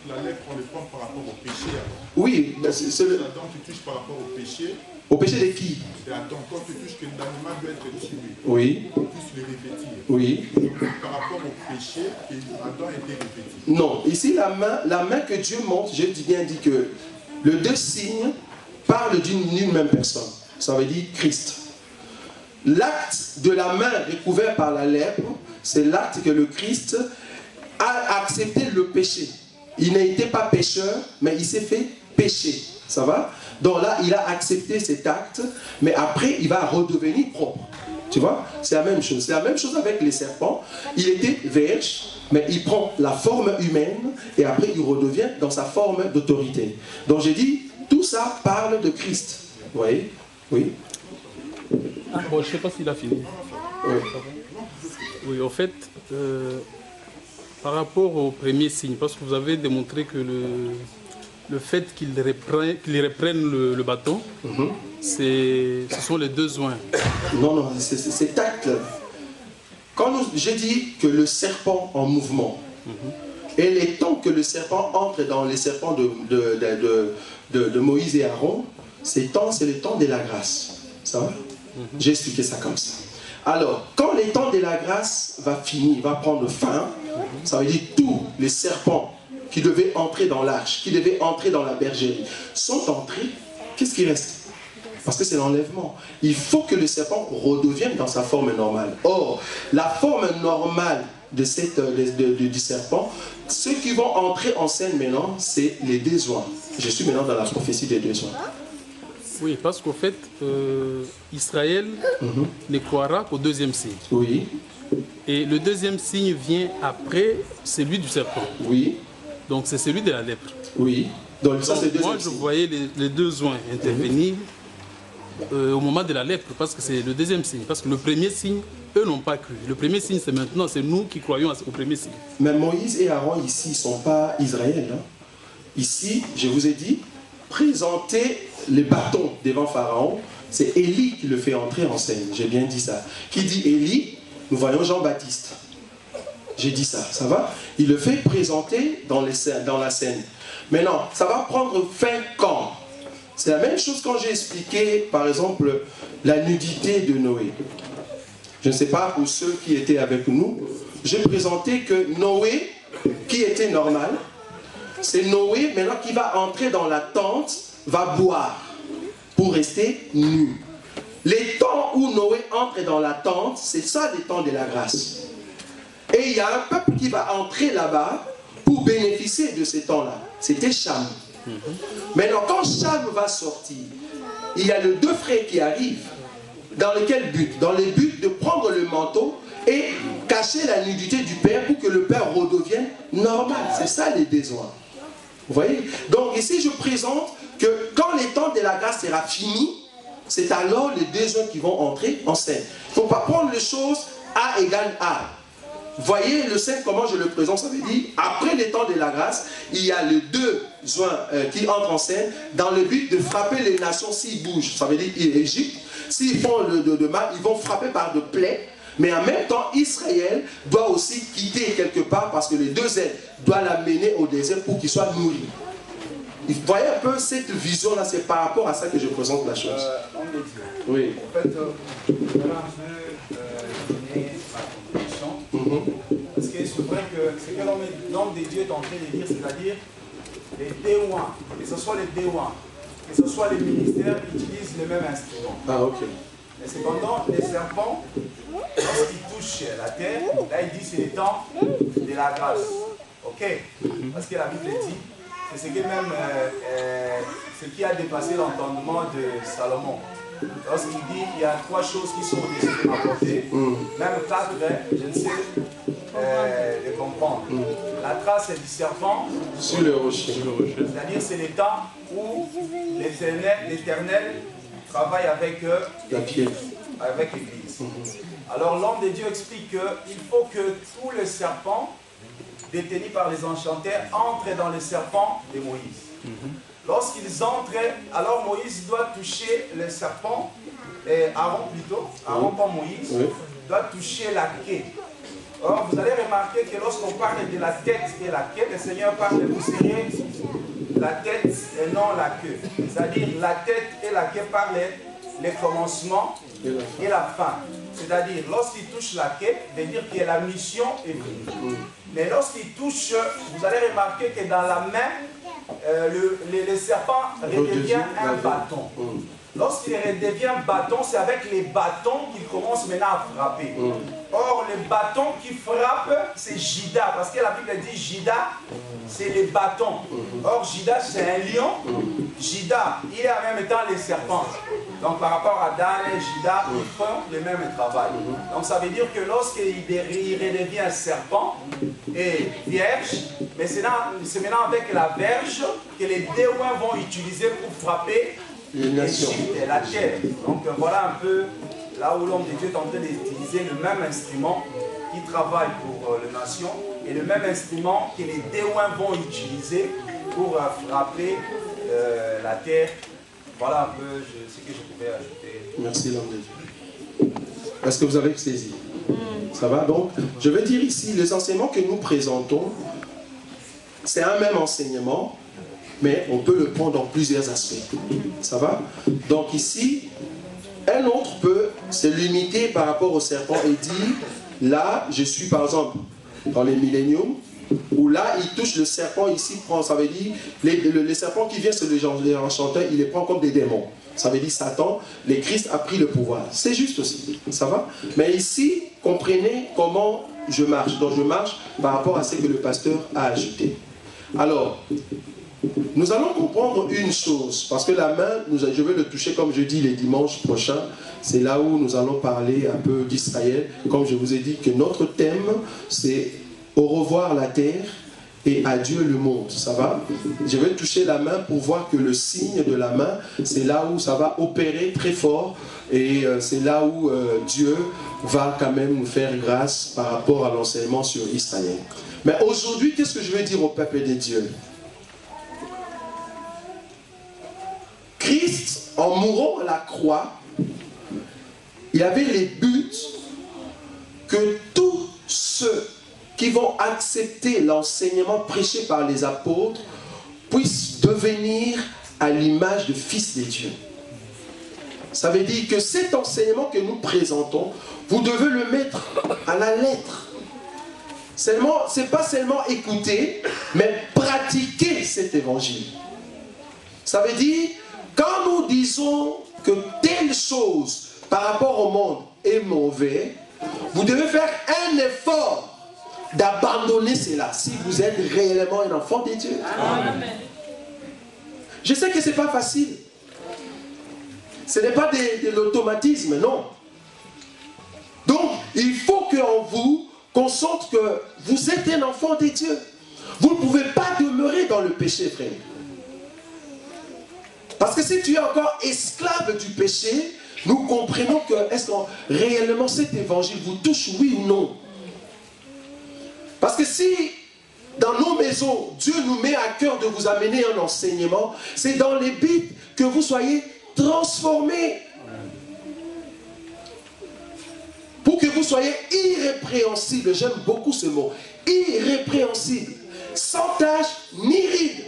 la lèpre, on le prend par rapport au péché alors. Oui, c'est le... Adam, tu touches par rapport au péché. Au péché de qui? C'est Adam, quand tu touches que l'animal doit être tué. Oui. On puisse le revêtir. Oui. Par rapport au péché, Adam était revêtu. Non, ici la main que Dieu montre, je dis bien dit que le deux signes parlent d'une même personne. Ça veut dire Christ. L'acte de la main recouverte par la lèpre, c'est l'acte que le Christ a accepté le péché. Il n'était pas pécheur, mais il s'est fait pécher. Ça va? Donc là, il a accepté cet acte, mais après, il va redevenir propre. Tu vois? C'est la même chose. C'est la même chose avec les serpents. Il était vierge, mais il prend la forme humaine, et après, il redevient dans sa forme d'autorité. Donc j'ai dit, tout ça parle de Christ. Vous voyez? Oui. Bon, je ne sais pas s'il a fini. Oui. Oui, en fait, par rapport au premier signe, parce que vous avez démontré que le fait qu'il reprenne le bâton, ce sont les deux joints. Non, c'est acte. Quand j'ai dit que le serpent en mouvement, et les temps que le serpent entre dans les serpents de Moïse et Aaron, ces temps, c'est le temps de la grâce. Ça va? J'ai expliqué ça comme ça. Alors, quand le temps de la grâce va finir, va prendre fin, ça veut dire tous les serpents qui devaient entrer dans l'arche, qui devaient entrer dans la bergerie, sont entrés. Qu'est-ce qui reste? Parce que c'est l'enlèvement. Il faut que le serpent redevienne dans sa forme normale. Or, la forme normale du serpent, ceux qui vont entrer en scène maintenant, c'est les désoins. Je suis maintenant dans la prophétie des désoins. Oui, parce qu'au fait, Israël ne croira qu'au deuxième signe. Oui. Et le deuxième signe vient après celui du serpent. Oui. Donc c'est celui de la lèpre. Oui. Donc ça, c'est moi, je voyais les deux joints intervenir au moment de la lèpre, parce que c'est le deuxième signe. Parce que le premier signe, eux n'ont pas cru. Le premier signe, c'est maintenant, c'est nous qui croyons au premier signe. Mais Moïse et Aaron, ici, ils ne sont pas Israël. Hein. Ici, je vous ai dit, présenter les bâtons devant Pharaon, c'est Élie qui le fait entrer en scène. J'ai bien dit ça. Qui dit Élie, nous voyons Jean-Baptiste. J'ai dit ça, ça va? Il le fait présenter dans la scène. Maintenant, ça va prendre fin quand? C'est la même chose quand j'ai expliqué, par exemple, la nudité de Noé. Je ne sais pas pour ceux qui étaient avec nous, j'ai présenté que Noé, qui était normal, c'est Noé maintenant qui va entrer dans la tente, va boire pour rester nu. Les temps où Noé entre dans la tente, c'est ça les temps de la grâce. Et il y a un peuple qui va entrer là-bas pour bénéficier de ces temps-là. C'était Cham. Maintenant, quand Cham va sortir, il y a les deux frères qui arrivent. Dans lequel but? Dans le but de prendre le manteau et cacher la nudité du père pour que le père redevienne normal. C'est ça les besoins. Vous voyez? Donc ici, je présente que quand les temps de la grâce sera fini, c'est alors les besoins qui vont entrer en scène. Il ne faut pas prendre les choses A égale A. Voyez le 5, comment je le présente, ça veut dire, après les temps de la grâce, il y a les deux joints qui entrent en scène dans le but de frapper les nations s'ils bougent. Ça veut dire l'Égypte, s'ils font de mal, ils vont frapper par de plaies, mais en même temps, Israël doit aussi quitter quelque part parce que les deux ailes doivent l'amener au désert pour qu'il soit nourri. Vous voyez un peu cette vision-là, c'est par rapport à ça que je présente la chose. Oui. En fait, voilà un peu parce que c'est vrai que ce que l'homme de Dieu est en train de dire, c'est-à-dire les déouans, que ce soit les déouans, que ce soit les ministères, utilisent les mêmes instruments. Ah, ok. Mais cependant, les serpents, lorsqu'ils touchent la terre, là il dit c'est le temps de la grâce. Ok? Parce que la Bible dit, c'est ce que même ce qui a dépassé l'entendement de Salomon. Lorsqu'il dit il y a trois choses qui sont au-dessus de ma portée, même quatre, je ne sais les comprendre. La trace du serpent sur le rocher. C'est-à-dire c'est le temps où l'Éternel travaille avec l'Église. Alors l'homme de Dieu explique qu'il faut que tous les serpents détenus par les enchanteurs entrent dans le serpent de Moïse. Lorsqu'ils entrent, alors Moïse doit toucher le serpent, Aaron plutôt, Aaron pas Moïse, doit toucher la queue. Or, vous allez remarquer que lorsqu'on parle de la tête et la queue, le Seigneur parle de vous serrer la tête et non la queue. C'est-à-dire la tête et la queue parlent les commencements et la fin. C'est-à-dire, lorsqu'il touche la queue, veut dire que la mission est venue. Mais lorsqu'il touche, vous allez remarquer que dans la main, le serpent redevient un bâton. Lorsqu'il redevient bâton, c'est avec les bâtons qu'il commence maintenant à frapper. Or, le bâton qui frappe, c'est Jida. Parce que la Bible dit Jida, c'est les bâtons. Or, Jida, c'est un lion. Jida, il est en même temps les serpents. Donc, par rapport à Dan et Jida, ils font le même travail. Donc, ça veut dire que lorsqu'il redevient un serpent et vierge, mais c'est maintenant avec la verge que les déouins vont utiliser pour frapper l'Égypte et la terre. Donc, voilà un peu là où l'homme de Dieu est en train d'utiliser le même instrument qui travaille pour les nations et le même instrument que les déouins vont utiliser pour frapper la terre. Voilà un peu ce que je pouvais ajouter. Merci l'homme de Dieu. Est-ce que vous avez saisi? Ça va? Donc, je veux dire ici, les enseignements que nous présentons, c'est un même enseignement, mais on peut le prendre dans plusieurs aspects. Ça va? Donc ici, un autre peut se limiter par rapport au serpent et dire, là, je suis par exemple dans les milléniums, où là, il touche le serpent ici, ça veut dire, les serpents qui viennent sur les enchanteurs, il les prend comme des démons. Ça veut dire Satan, le Christ a pris le pouvoir. C'est juste aussi, ça va? Mais ici, comprenez comment je marche. Donc je marche par rapport à ce que le pasteur a ajouté. Alors, nous allons comprendre une chose, parce que la main, je vais le toucher comme je dis les dimanches prochains, c'est là où nous allons parler un peu d'Israël. Comme je vous ai dit que notre thème, c'est au revoir la terre et adieu le monde, ça va? Je vais toucher la main pour voir que le signe de la main, c'est là où ça va opérer très fort et c'est là où Dieu va quand même nous faire grâce par rapport à l'enseignement sur Israël. Mais aujourd'hui, qu'est-ce que je veux dire au peuple de Dieu? Christ, en mourant à la croix, il avait les buts que tous ceux qui vont accepter l'enseignement prêché par les apôtres puissent devenir à l'image de fils de Dieu. Ça veut dire que cet enseignement que nous présentons, vous devez le mettre à la lettre. Ce n'est pas seulement écouter, mais pratiquer cet évangile. Ça veut dire, quand nous disons que telle chose par rapport au monde est mauvais, vous devez faire un effort d'abandonner cela si vous êtes réellement un enfant de Dieu. Amen. Je sais que ce n'est pas facile. Ce n'est pas de l'automatisme, non. Donc, il faut qu'en vous, qu'on sente que vous êtes un enfant de Dieu. Vous ne pouvez pas demeurer dans le péché, frère. Parce que si tu es encore esclave du péché, nous comprenons que est-ce que réellement cet évangile vous touche, oui ou non? Parce que si dans nos maisons, Dieu nous met à cœur de vous amener un enseignement, c'est dans les buts que vous soyez transformés. Pour que vous soyez irrépréhensibles. J'aime beaucoup ce mot. Irrépréhensible. Sans tache ni ride.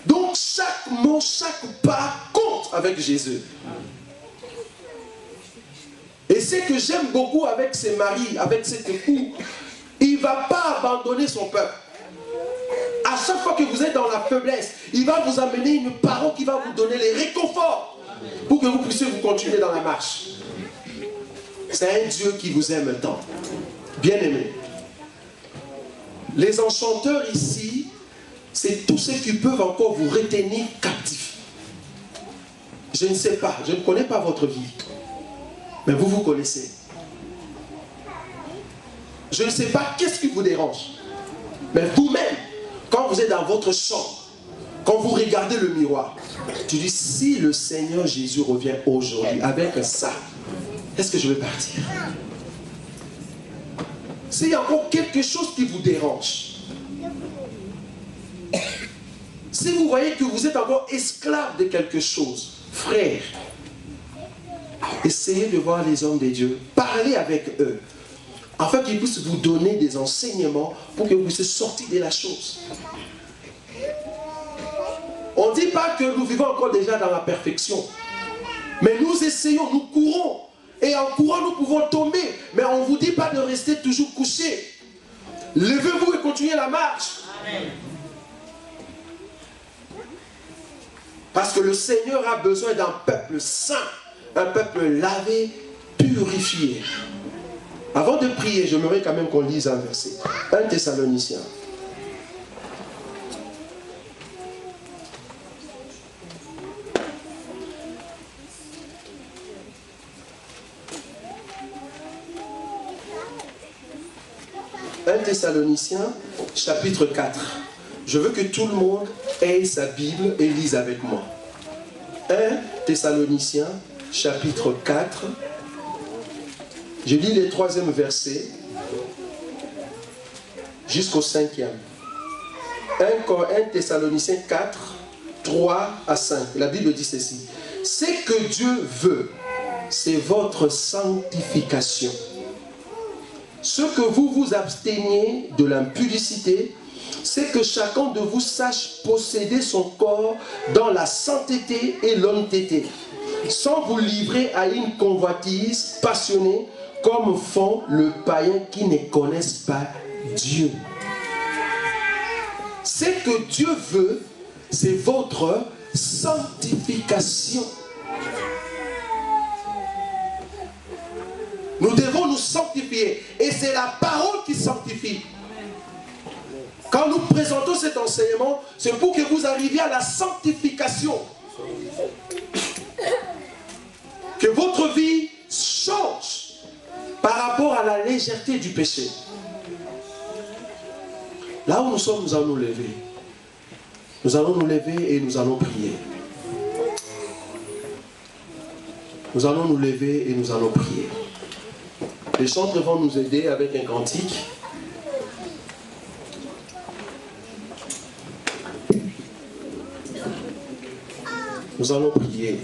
Donc chaque mot, chaque pas compte avec Jésus. Et ce que j'aime beaucoup avec ses maris, avec cet époux, il ne va pas abandonner son peuple. À chaque fois que vous êtes dans la faiblesse, il va vous amener une parole qui va vous donner les réconforts pour que vous puissiez vous continuer dans la marche. C'est un Dieu qui vous aime tant. Bien aimé. Les enchanteurs ici, c'est tous ceux qui peuvent encore vous retenir captifs. Je ne sais pas, je ne connais pas votre vie. Mais vous vous connaissez. Je ne sais pas qu'est-ce qui vous dérange. Mais vous-même, quand vous êtes dans votre chambre, quand vous regardez le miroir, tu dis, si le Seigneur Jésus revient aujourd'hui avec ça, est-ce que je vais partir? S'il y a encore quelque chose qui vous dérange, si vous voyez que vous êtes encore esclave de quelque chose, frère, essayez de voir les hommes de Dieu, parlez avec eux, afin qu'il puisse vous donner des enseignements pour que vous puissiez sortir de la chose. On ne dit pas que nous vivons encore déjà dans la perfection. Mais nous essayons, nous courons. Et en courant, nous pouvons tomber. Mais on ne vous dit pas de rester toujours couché. Levez-vous et continuez la marche. Amen. Parce que le Seigneur a besoin d'un peuple saint. Un peuple lavé, purifié. Avant de prier, j'aimerais quand même qu'on lise un verset. 1 Thessaloniciens. Thessaloniciens, chapitre 4. Je veux que tout le monde ait sa Bible et lise avec moi. 1 Thessaloniciens, chapitre 4. Je lis les 3e versets jusqu'au 5e. 1 Thessaloniciens 4, 3 à 5. La Bible dit ceci. Ce que Dieu veut, c'est votre sanctification. Ce que vous vous absteniez de l'impudicité, c'est que chacun de vous sache posséder son corps dans la sainteté et l'honnêteté, sans vous livrer à une convoitise passionnée comme font les païens qui ne connaissent pas Dieu. Ce que Dieu veut, c'est votre sanctification. Nous devons nous sanctifier. Et c'est la parole qui sanctifie. Quand nous présentons cet enseignement, c'est pour que vous arriviez à la sanctification. Que votre vie change par rapport à la légèreté du péché. Là où nous sommes, nous allons nous lever. Nous allons nous lever et nous allons prier. Nous allons nous lever et nous allons prier. Les chantres vont nous aider avec un cantique. Nous allons prier.